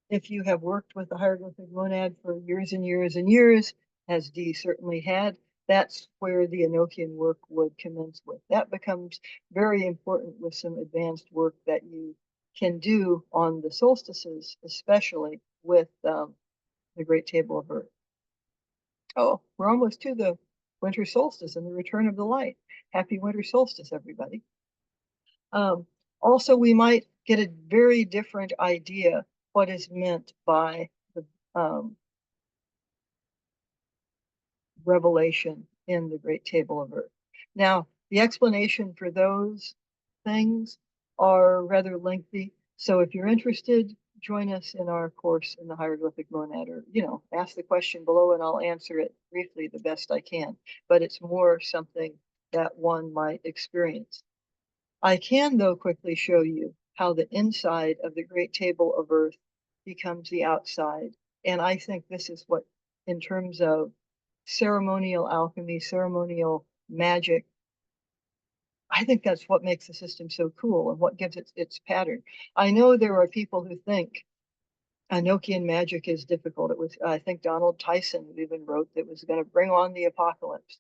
if you have worked with the hieroglyphic monad for years and years and years, as Dee certainly had, that's where the Enochian work would commence with. That becomes very important with some advanced work that you can do on the solstices, especially with the Great Table of Earth. Oh, we're almost to the winter solstice and the return of the light. Happy winter solstice, everybody. Also, we might get a very different idea what is meant by the revelation in the Great Table of Earth. Now, the explanation for those things are rather lengthy. So if you're interested, join us in our course in the hieroglyphic monad, or, ask the question below and I'll answer it briefly the best I can. But it's more something that one might experience. I can, though, quickly show you how the inside of the Great Table of Earth becomes the outside. And I think this is what, in terms of ceremonial alchemy, ceremonial magic, I think that's what makes the system so cool and what gives it its pattern. I know there are people who think Enochian magic is difficult. It was, I think Donald Tyson even wrote that it was going to bring on the apocalypse.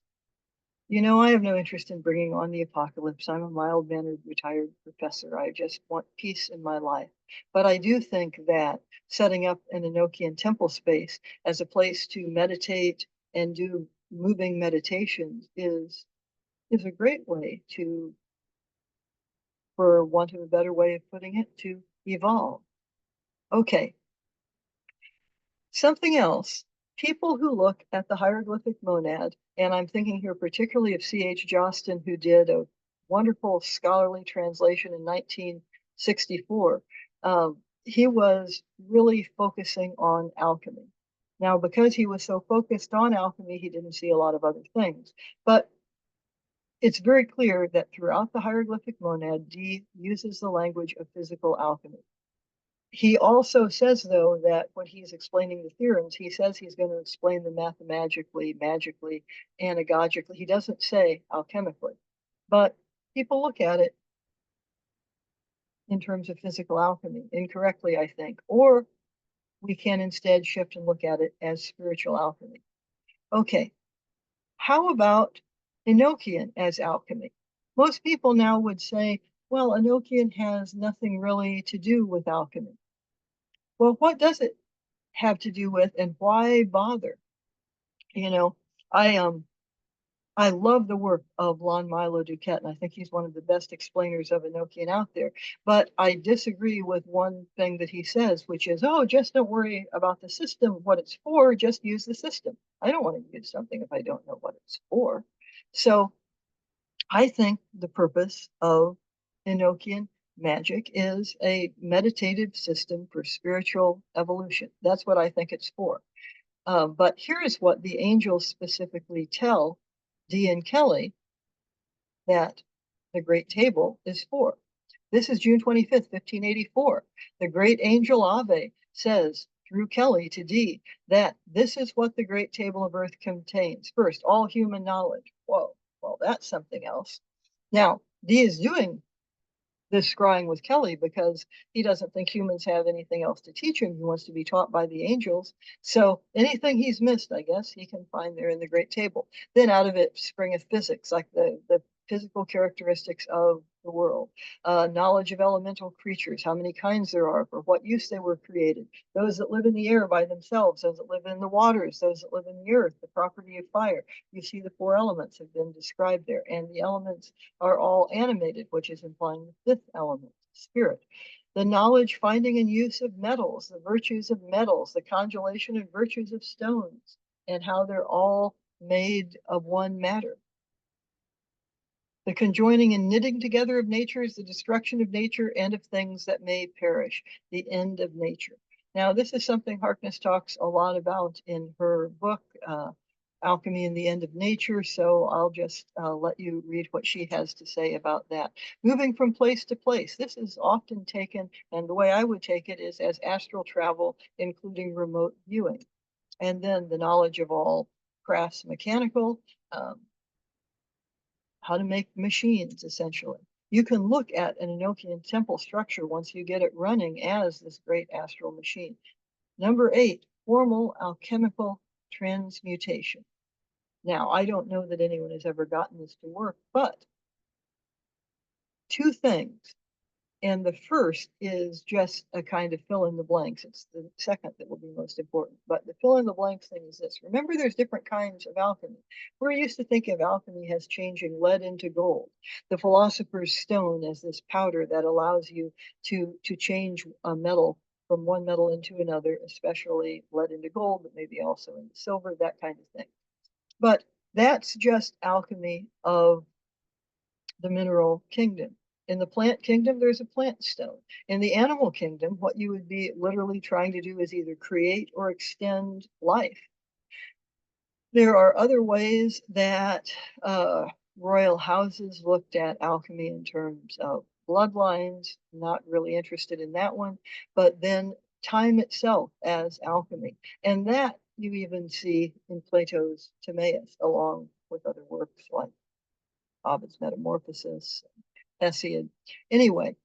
I have no interest in bringing on the apocalypse. I'm a mild-mannered retired professor. I just want peace in my life. But I do think that setting up an Enochian temple space as a place to meditate and do moving meditations is a great way to, for want of a better way of putting it, to evolve. Okay, something else. People who look at the hieroglyphic monad, and I'm thinking here particularly of C.H. Jostin, who did a wonderful scholarly translation in 1964. He was really focusing on alchemy. Now, because he was so focused on alchemy, he didn't see a lot of other things. But it's very clear that throughout the hieroglyphic monad, Dee uses the language of physical alchemy. He also says, though, that when he's explaining the theorems, he says he's going to explain them mathematically, magically, anagogically. He doesn't say alchemically. But people look at it in terms of physical alchemy, incorrectly, I think. Or we can instead shift and look at it as spiritual alchemy. Okay, how about Enochian as alchemy? Most people now would say, well, Enochian has nothing really to do with alchemy. Well, what does it have to do with, and why bother? I love the work of Lon Milo Duquette, and I think he's one of the best explainers of Enochian out there. But I disagree with one thing that he says, which is, oh, just don't worry about the system, what it's for, just use the system. I don't want to use something if I don't know what it's for. So I think the purpose of Enochian magic is a meditative system for spiritual evolution. That's what I think it's for. But here's what the angels specifically tell Dee and Kelly that the Great Table is for. This is June 25th, 1584. The great angel Ave says through Kelly to Dee that this is what the Great Table of Earth contains. First, all human knowledge. Whoa, well, that's something else. Now, Dee is doing this scrying with Kelly because he doesn't think humans have anything else to teach him. He wants to be taught by the angels. So anything he's missed, I guess, he can find there in the Great Table. Then out of it springeth physics, like the physical characteristics of the world, knowledge of elemental creatures, how many kinds there are, for what use they were created, those that live in the air by themselves, those that live in the waters, those that live in the earth, the property of fire. You see the four elements have been described there, and the elements are all animated, which is implying the fifth element, spirit. The knowledge, finding, and use of metals, the virtues of metals, the congelation and virtues of stones, and how they're all made of one matter. The conjoining and knitting together of nature is the destruction of nature and of things that may perish, the end of nature. Now, this is something Harkness talks a lot about in her book, Alchemy and the End of Nature, so I'll just let you read what she has to say about that. Moving from place to place. This is often taken, and the way I would take it is as astral travel, including remote viewing. And then the knowledge of all crafts mechanical, how to make machines, essentially. You can look at an Enochian temple structure once you get it running as this great astral machine. Number 8, formal alchemical transmutation. Now, I don't know that anyone has ever gotten this to work, but two things. And the first is just a kind of fill in the blanks. It's the second that will be most important. But the fill in the blanks thing is this. Remember, there's different kinds of alchemy. We're used to thinking of alchemy as changing lead into gold. The philosopher's stone as this powder that allows you to change a metal from one metal into another, especially lead into gold, but maybe also into silver, that kind of thing. But that's just alchemy of the mineral kingdom. In the plant kingdom, there's a plant stone. In the animal kingdom, what you would be literally trying to do is either create or extend life. There are other ways that royal houses looked at alchemy in terms of bloodlines, not really interested in that one, but then time itself as alchemy. And that you even see in Plato's Timaeus, along with other works like Ovid's Metamorphosis, Hesiod. Anyway,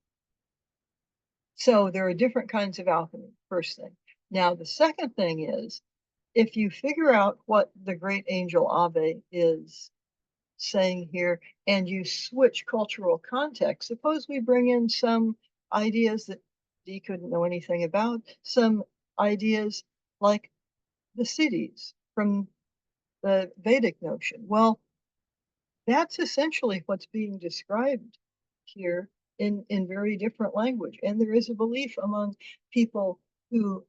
so there are different kinds of alchemy, first thing. Now, the second thing is, if you figure out what the great angel Ave is saying here, and you switch cultural context, suppose we bring in some ideas that Dee couldn't know anything about, some ideas like the cities from the Vedic notion. Well, that's essentially what's being described here in very different language. And there is a belief among people who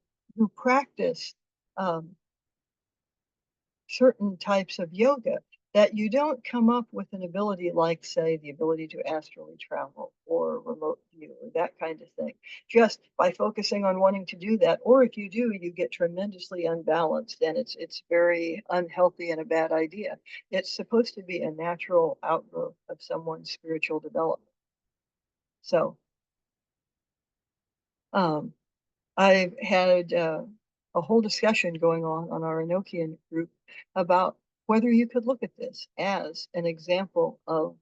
practice certain types of yoga that you don't come up with an ability like, say, the ability to astrally travel or remote view or that kind of thing, just by focusing on wanting to do that. Or if you do, you get tremendously unbalanced, and it's very unhealthy and a bad idea. It's supposed to be a natural outgrowth of someone's spiritual development. So I've had a whole discussion going on our Enochian group about whether you could look at this as an example of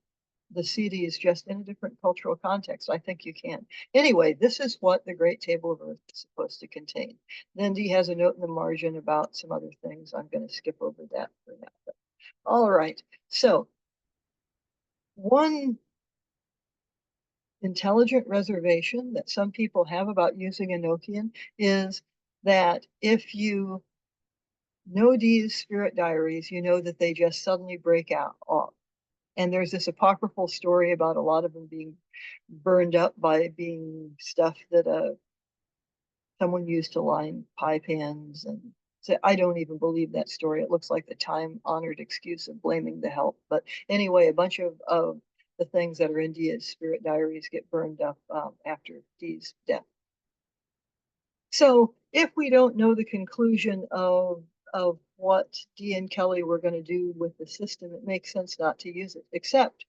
the CDs just in a different cultural context. I think you can. Anyway, this is what the Great Table of Earth is supposed to contain. Then Dee has a note in the margin about some other things. I'm going to skip over that for now. But, all right. So one intelligent reservation that some people have about using Enochian is that if you know Dee's spirit diaries, you know that they just suddenly break out off. And there's this apocryphal story about a lot of them being burned up by being stuff that someone used to line pie pans. And so I don't even believe that story. It looks like the time-honored excuse of blaming the help. But anyway, a bunch of the things that are in Dee's spirit diaries get burned up after Dee's death. So if we don't know the conclusion of what Dee and Kelly were going to do with the system, it makes sense not to use it. Except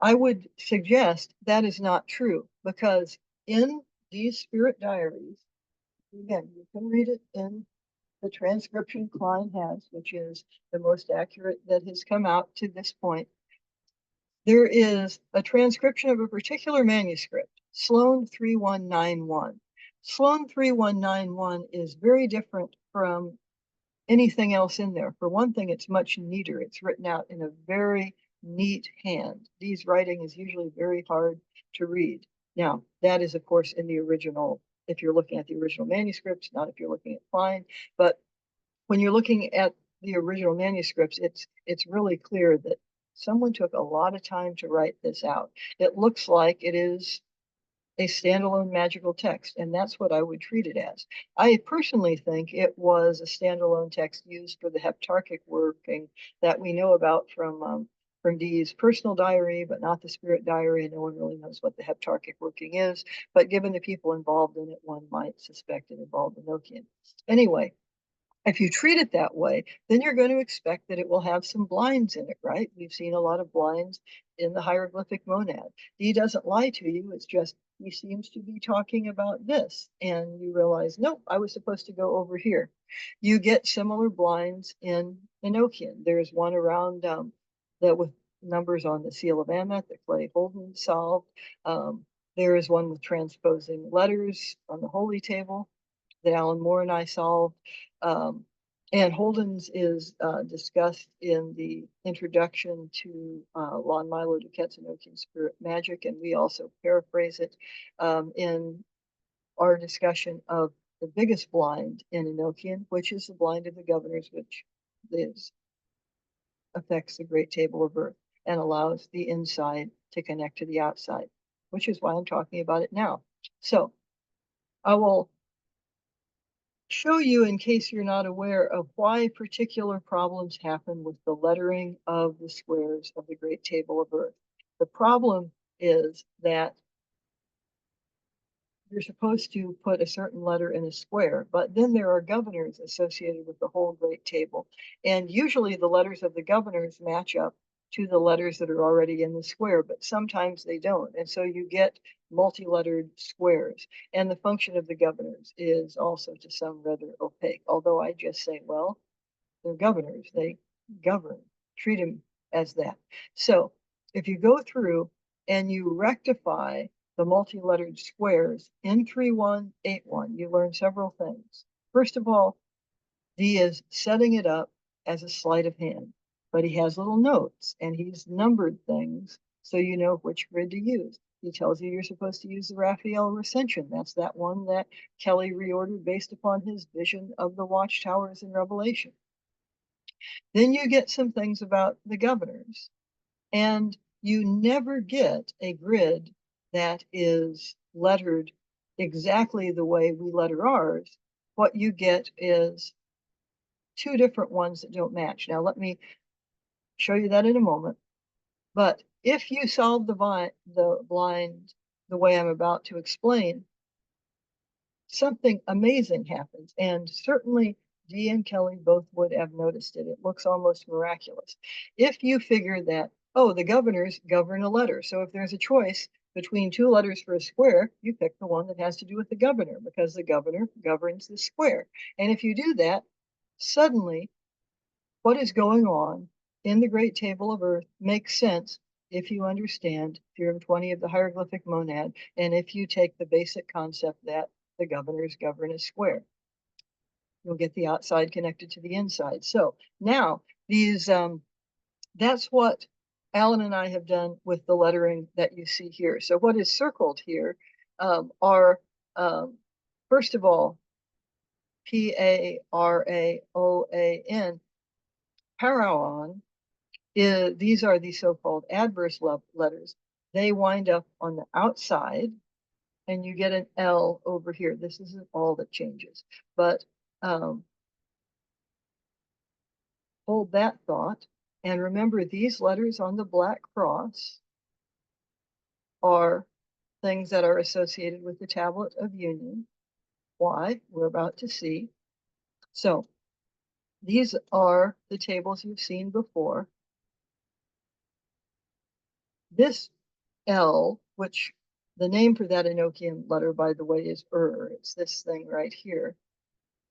I would suggest that is not true, because in Dee's spirit diaries, again, you can read it in the transcription Klein has, which is the most accurate that has come out to this point. There is a transcription of a particular manuscript, Sloan 3191. Sloan 3191 is very different from anything else in there. For one thing, it's much neater. It's written out in a very neat hand. D's writing is usually very hard to read. Now, that is, of course, in the original, if you're looking at the original manuscripts, not if you're looking at Klein. But when you're looking at the original manuscripts, it's really clear that someone took a lot of time to write this out. It looks like it is a standalone magical text, and that's what I would treat it as. I personally think it was a standalone text used for the heptarchic working that we know about from Dee's personal diary, but not the spirit diary. No one really knows what the heptarchic working is, but given the people involved in it, one might suspect it involved Enochian. Anyway, if you treat it that way, then you're going to expect that it will have some blinds in it, right? We've seen a lot of blinds in the hieroglyphic monad. He doesn't lie to you. It's just he seems to be talking about this. And you realize, nope, I was supposed to go over here. You get similar blinds in Enochian. There's one around that with numbers on the seal of Amet that Clay Holden solved. There is one with transposing letters on the holy table that Alan Moore and I solved. Um, and Holden's is discussed in the introduction to Lon Milo Duquette's Enochian Spirit Magic, and we also paraphrase it in our discussion of the biggest blind in Enochian, which is the blind of the governors, which is, affects the Great Table of Earth and allows the inside to connect to the outside, which is why I'm talking about it now. So I will show you, in case you're not aware, of why particular problems happen with the lettering of the squares of the Great Table of Earth. The problem is that you're supposed to put a certain letter in a square, but then there are governors associated with the whole Great Table. And usually the letters of the governors match up to the letters that are already in the square, but sometimes they don't. And so you get multi-lettered squares. And the function of the governors is also to some rather opaque, although I just say, well, they're governors, they govern, treat them as that. So if you go through and you rectify the multi-lettered squares in 3181, you learn several things. First of all, D is setting it up as a sleight of hand, but he has little notes and he's numbered things so you know which grid to use. He tells you you're supposed to use the Raphael recension. That's that one that Kelly reordered based upon his vision of the watchtowers in Revelation. Then you get some things about the governors, and you never get a grid that is lettered exactly the way we letter ours. What you get is two different ones that don't match. Now, let me show you that in a moment. But if you solve the blind the way I'm about to explain, something amazing happens. And certainly Dee and Kelly both would have noticed it. It looks almost miraculous. If you figure that, oh, the governors govern a letter. So if there's a choice between two letters for a square, you pick the one that has to do with the governor because the governor governs the square. And if you do that, suddenly what is going on in the Great Table of Earth makes sense if you understand Theorem 20 of the Hieroglyphic Monad, and if you take the basic concept that the governors govern a square. You'll get the outside connected to the inside. So now these, that's what Alan and I have done with the lettering that you see here. So what is circled here are, first of all, Paraon. Paraon these are the so-called adverse letters. They wind up on the outside, and you get an L over here. This isn't all that changes, but hold that thought. And remember, these letters on the black cross are things that are associated with the Tablet of Union. Why? We're about to see. So these are the tables you've seen before. This L, which the name for that Enochian letter, by the way, is It's this thing right here,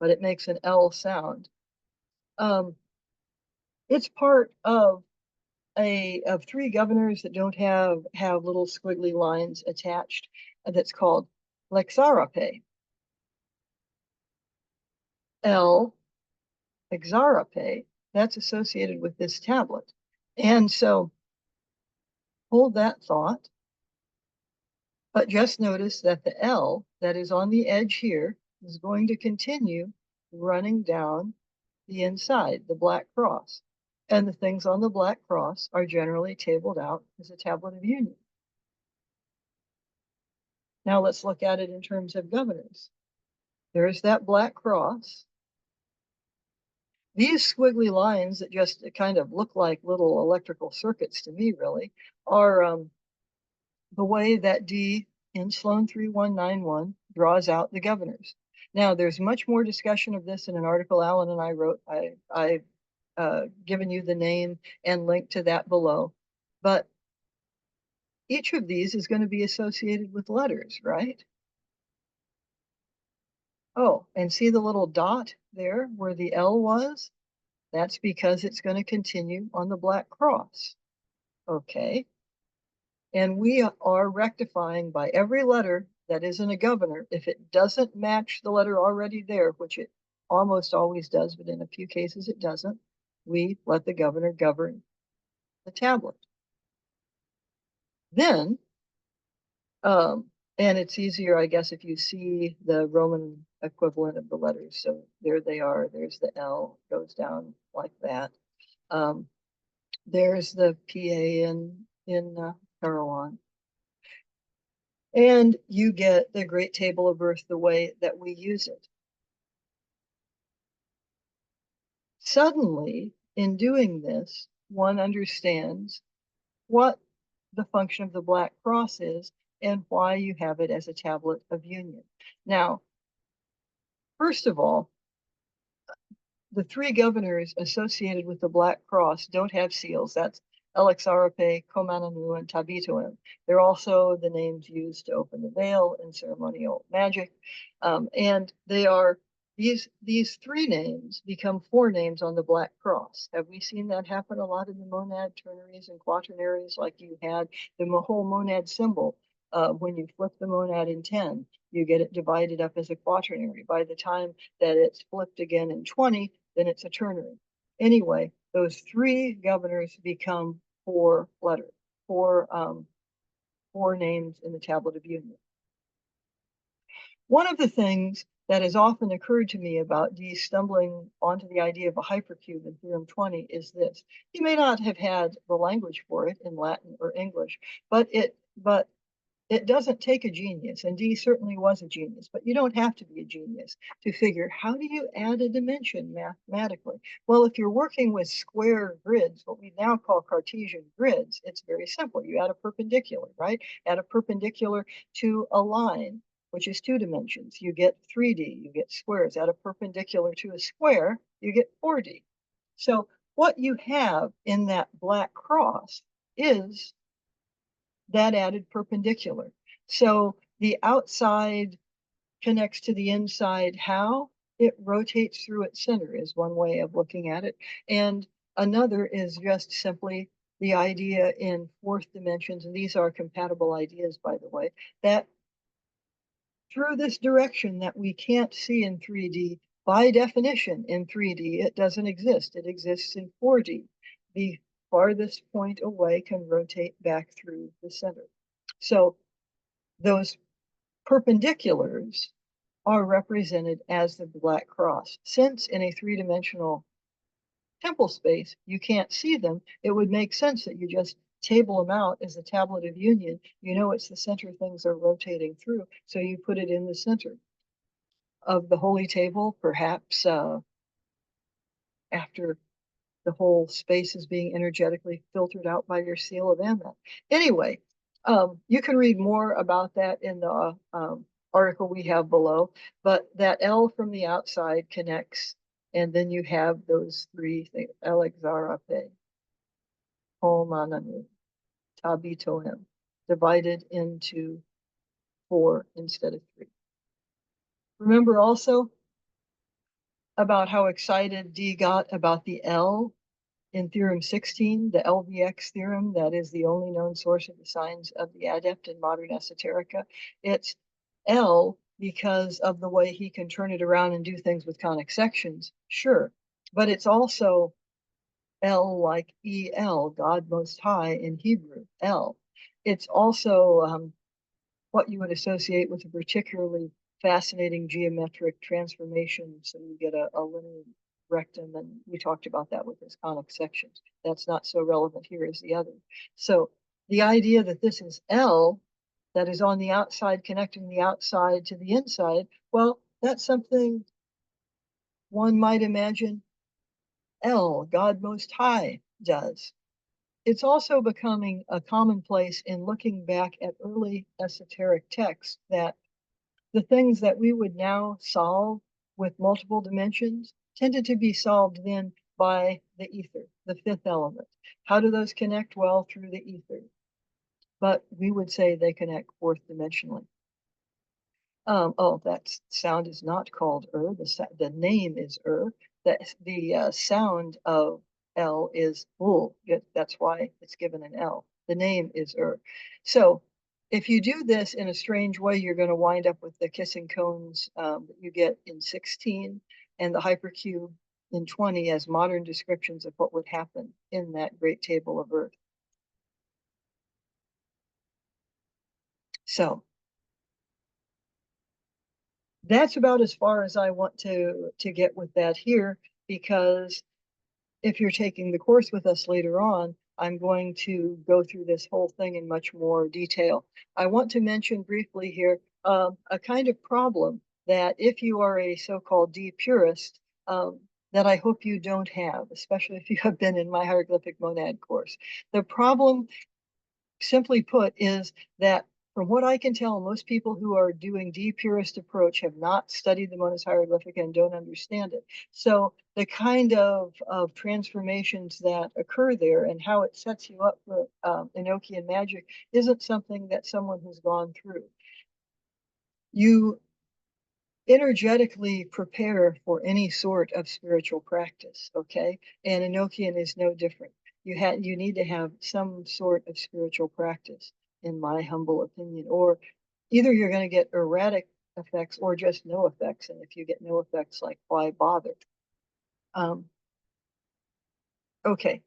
but it makes an L sound. It's part of three governors that don't have little squiggly lines attached. That's called Lexarape. L, Exarape, that's associated with this tablet. And so hold that thought, but just notice that the L that is on the edge here is going to continue running down the inside, the black cross. And the things on the black cross are generally tabled out as a tablet of union. Now let's look at it in terms of governors. There's that black cross. These squiggly lines that just kind of look like little electrical circuits to me, really, are the way that D in Sloan 3191 draws out the governors. Now, there's much more discussion of this in an article Alan and I wrote. I've given you the name and link to that below. But each of these is going to be associated with letters, right? Oh, and see the little dot there where the L was? That's because it's going to continue on the black cross. Okay. And we are rectifying by every letter that isn't a governor. If it doesn't match the letter already there, which it almost always does, but in a few cases it doesn't, we let the governor govern the tablet. Then, and it's easier, I guess, if you see the Roman equivalent of the letters. So there they are. There's the L, goes down like that. There's the PA in Parowan. And you get the Great Table of Birth the way that we use it. Suddenly, in doing this, one understands what the function of the black cross is and why you have it as a tablet of union. Now, first of all, the three governors associated with the black cross don't have seals. That's Alexarape, Komananu, and Tabitoim. They're also the names used to open the veil in ceremonial magic. And they are, these three names become four names on the black cross. Have we seen that happen a lot in the monad ternaries and quaternaries, like you had the whole monad symbol? When you flip the monad in 10, you get it divided up as a quaternary. By the time that it's flipped again in 20, then it's a ternary. Anyway, those three governors become four letters, four names in the Tablet of Union. One of the things that has often occurred to me about Dee stumbling onto the idea of a hypercube in Theorem 20 is this. He may not have had the language for it in Latin or English, but it doesn't take a genius, and Dee certainly was a genius, but you don't have to be a genius to figure how do you add a dimension mathematically? Well, if you're working with square grids, what we now call Cartesian grids, it's very simple. You add a perpendicular, right? Add a perpendicular to a line, which is 2 dimensions. You get 3D, you get squares. Add a perpendicular to a square, you get 4D. So what you have in that black cross is that added perpendicular. So the outside connects to the inside. How? It rotates through its center is one way of looking at it. And another is just simply the idea in fourth dimensions, and these are compatible ideas, by the way, that through this direction that we can't see in 3D, by definition in 3D, it doesn't exist. It exists in 4D. The farthest point away can rotate back through the center. So those perpendiculars are represented as the black cross. Since in a three-dimensional temple space, you can't see them, it would make sense that you just table them out as a tablet of union. You know it's the center things are rotating through, so you put it in the center of the holy table, perhaps after the whole space is being energetically filtered out by your seal of Amet. Anyway, you can read more about that in the article we have below, but that L from the outside connects, and then you have those three things, Alexarape, Homananu, Tabitoim, divided into 4 instead of 3. Remember also about how excited Dee got about the L in Theorem 16, the LVX theorem, that is the only known source of the signs of the adept in modern esoterica. It's L because of the way he can turn it around and do things with conic sections, sure. But it's also L like EL, God Most High in Hebrew, L. It's also what you would associate with a particularly fascinating geometric transformation. So you get a linear rectum, and we talked about that with its conic sections. That's not so relevant here as the other. So the idea that this is L, that is on the outside connecting the outside to the inside, well, that's something one might imagine El, God Most High, does. It's also becoming a commonplace in looking back at early esoteric texts that the things that we would now solve with multiple dimensions tended to be solved then by the ether, the fifth element. How do those connect? Well, through the ether. But we would say they connect fourth dimensionally. Oh, that sound is not called the name is The sound of L is bull. That's why it's given an L. The name is So if you do this in a strange way, you're going to wind up with the kissing cones that you get in 16 and the hypercube in 20 as modern descriptions of what would happen in that great table of Earth. So that's about as far as I want to get with that here, because if you're taking the course with us later on, I'm going to go through this whole thing in much more detail. I want to mention briefly here a kind of problem that if you are a so-called D purist, that I hope you don't have, especially if you have been in my hieroglyphic monad course. The problem, simply put, is that from what I can tell, most people who are doing D purist approach have not studied the Monas hieroglyphic and don't understand it. So the kind of transformations that occur there and how it sets you up for Enochian magic isn't something that someone who's gone through. You energetically prepare for any sort of spiritual practice, okay? And Enochian is no different. You need to have some sort of spiritual practice, in my humble opinion, or either you're going to get erratic effects or just no effects. And if you get no effects, like, why bother? Okay,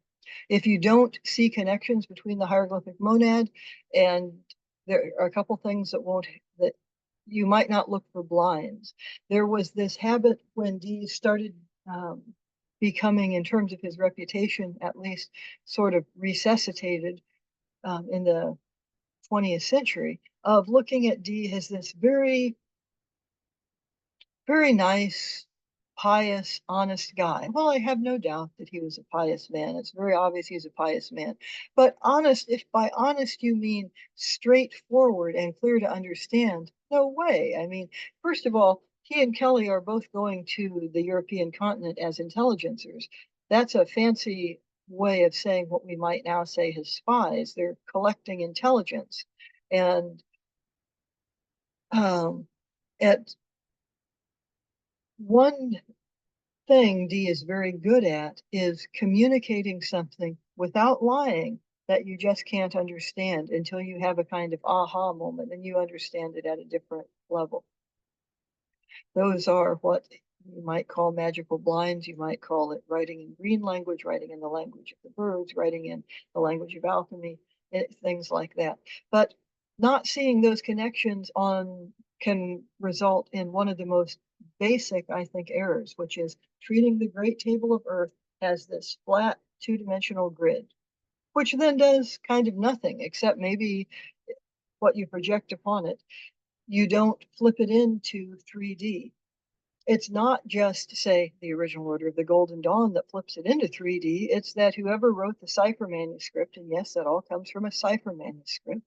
if you don't see connections between the hieroglyphic monad, and there are a couple things that you might not look for blinds. There was this habit when Dee started becoming, in terms of his reputation, at least sort of resuscitated in the 20th century, of looking at Dee as this very, very nice, pious, honest guy. Well, I have no doubt that he was a pious man. It's very obvious he's a pious man. But honest, if by honest you mean straightforward and clear to understand, no way. I mean, first of all, he and Kelly are both going to the European continent as intelligencers. That's a fancy way of saying what we might now say as spies. They're collecting intelligence. And at one thing Dee is very good at is communicating something without lying that you just can't understand until you have a kind of aha moment and you understand it at a different level. Those are what you might call magical blinds. You might call it writing in green language, writing in the language of the birds, writing in the language of alchemy, things like that. But not seeing those connections can result in one of the most basic, I think, errors, which is treating the great table of Earth as this flat two-dimensional grid, which then does kind of nothing except maybe what you project upon it. You don't flip it into 3D. It's not just, say, the original Order of the Golden Dawn that flips it into 3D. It's that whoever wrote the cipher manuscript, and yes, that all comes from a cipher manuscript,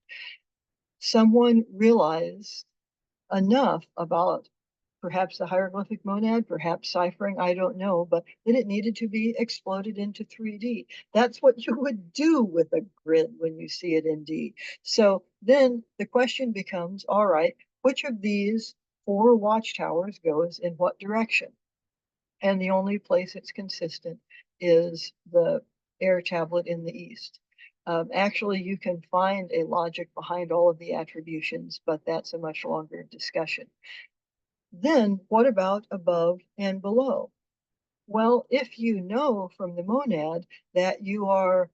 someone realized enough about perhaps the hieroglyphic monad, perhaps ciphering, I don't know, but that it needed to be exploded into 3D. That's what you would do with a grid when you see it in D. So then the question becomes, all right, which of these 4 watchtowers goes in what direction? And the only place it's consistent is the air tablet in the east. Actually, you can find a logic behind all of the attributions, but that's a much longer discussion. Then what about above and below? Well, if you know from the monad that you are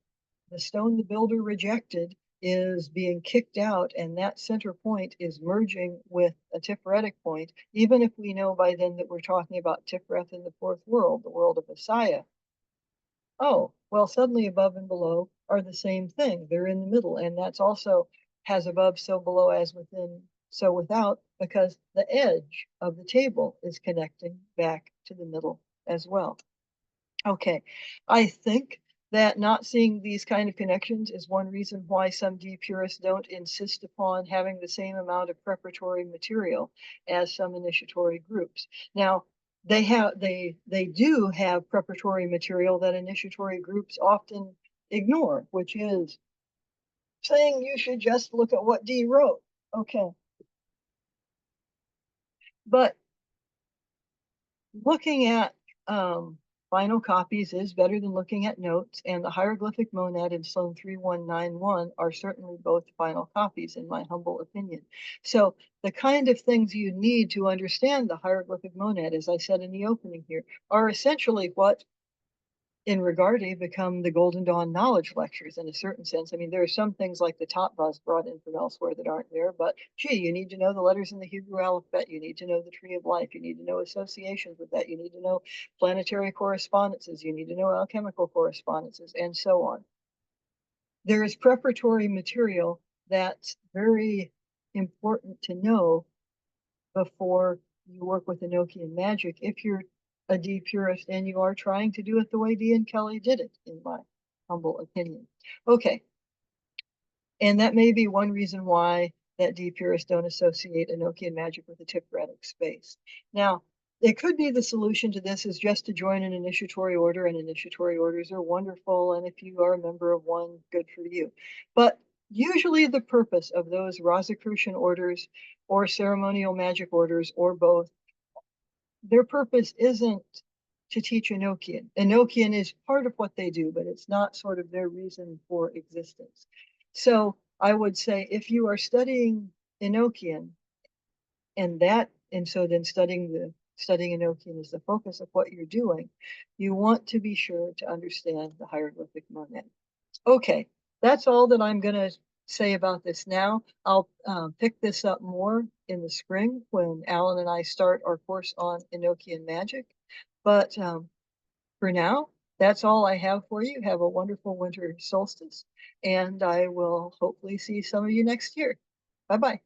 the stone the builder rejected is being kicked out, and that center point is merging with a Tiphoretic point, even if we know by then that we're talking about Tiphereth in the fourth world, the world of Messiah. Oh, well, suddenly above and below are the same thing. They're in the middle, and that's also has above, so below, as within, so without, because the edge of the table is connecting back to the middle as well. Okay, I think that not seeing these kind of connections is one reason why some D purists don't insist upon having the same amount of preparatory material as some initiatory groups. Now, they do have preparatory material that initiatory groups often ignore, which is saying you should just look at what D wrote. Okay. But looking at final copies is better than looking at notes, and the Hieroglyphic Monad and Sloan 3191 are certainly both final copies, in my humble opinion. So the kind of things you need to understand the Hieroglyphic Monad, as I said in the opening here, are essentially what in Regardie become the Golden Dawn knowledge lectures in a certain sense. I mean, there are some things like the top buzz brought in from elsewhere that aren't there, but gee, you need to know the letters in the Hebrew alphabet. You need to know the tree of life. You need to know associations with that. You need to know planetary correspondences. You need to know alchemical correspondences, and so on. There is preparatory material that's very important to know before you work with Enochian magic if you're a D purist and you are trying to do it the way D and Kelly did it, in my humble opinion. Okay, and that may be one reason why that D purists don't associate Enochian magic with the Tiphoretic space. Now, it could be the solution to this is just to join an initiatory order, and initiatory orders are wonderful, and if you are a member of one, good for you. But usually the purpose of those Rosicrucian orders or ceremonial magic orders or both, their purpose isn't to teach Enochian. Enochian is part of what they do, but it's not sort of their reason for existence. So I would say if you are studying Enochian and so then studying Enochian is the focus of what you're doing, you want to be sure to understand the hieroglyphic monad. Okay, that's all that I'm going to say about this now. I'll pick this up more in the spring when Alan and I start our course on Enochian magic. But for now, that's all I have for you. Have a wonderful winter solstice, and I will hopefully see some of you next year. Bye-bye.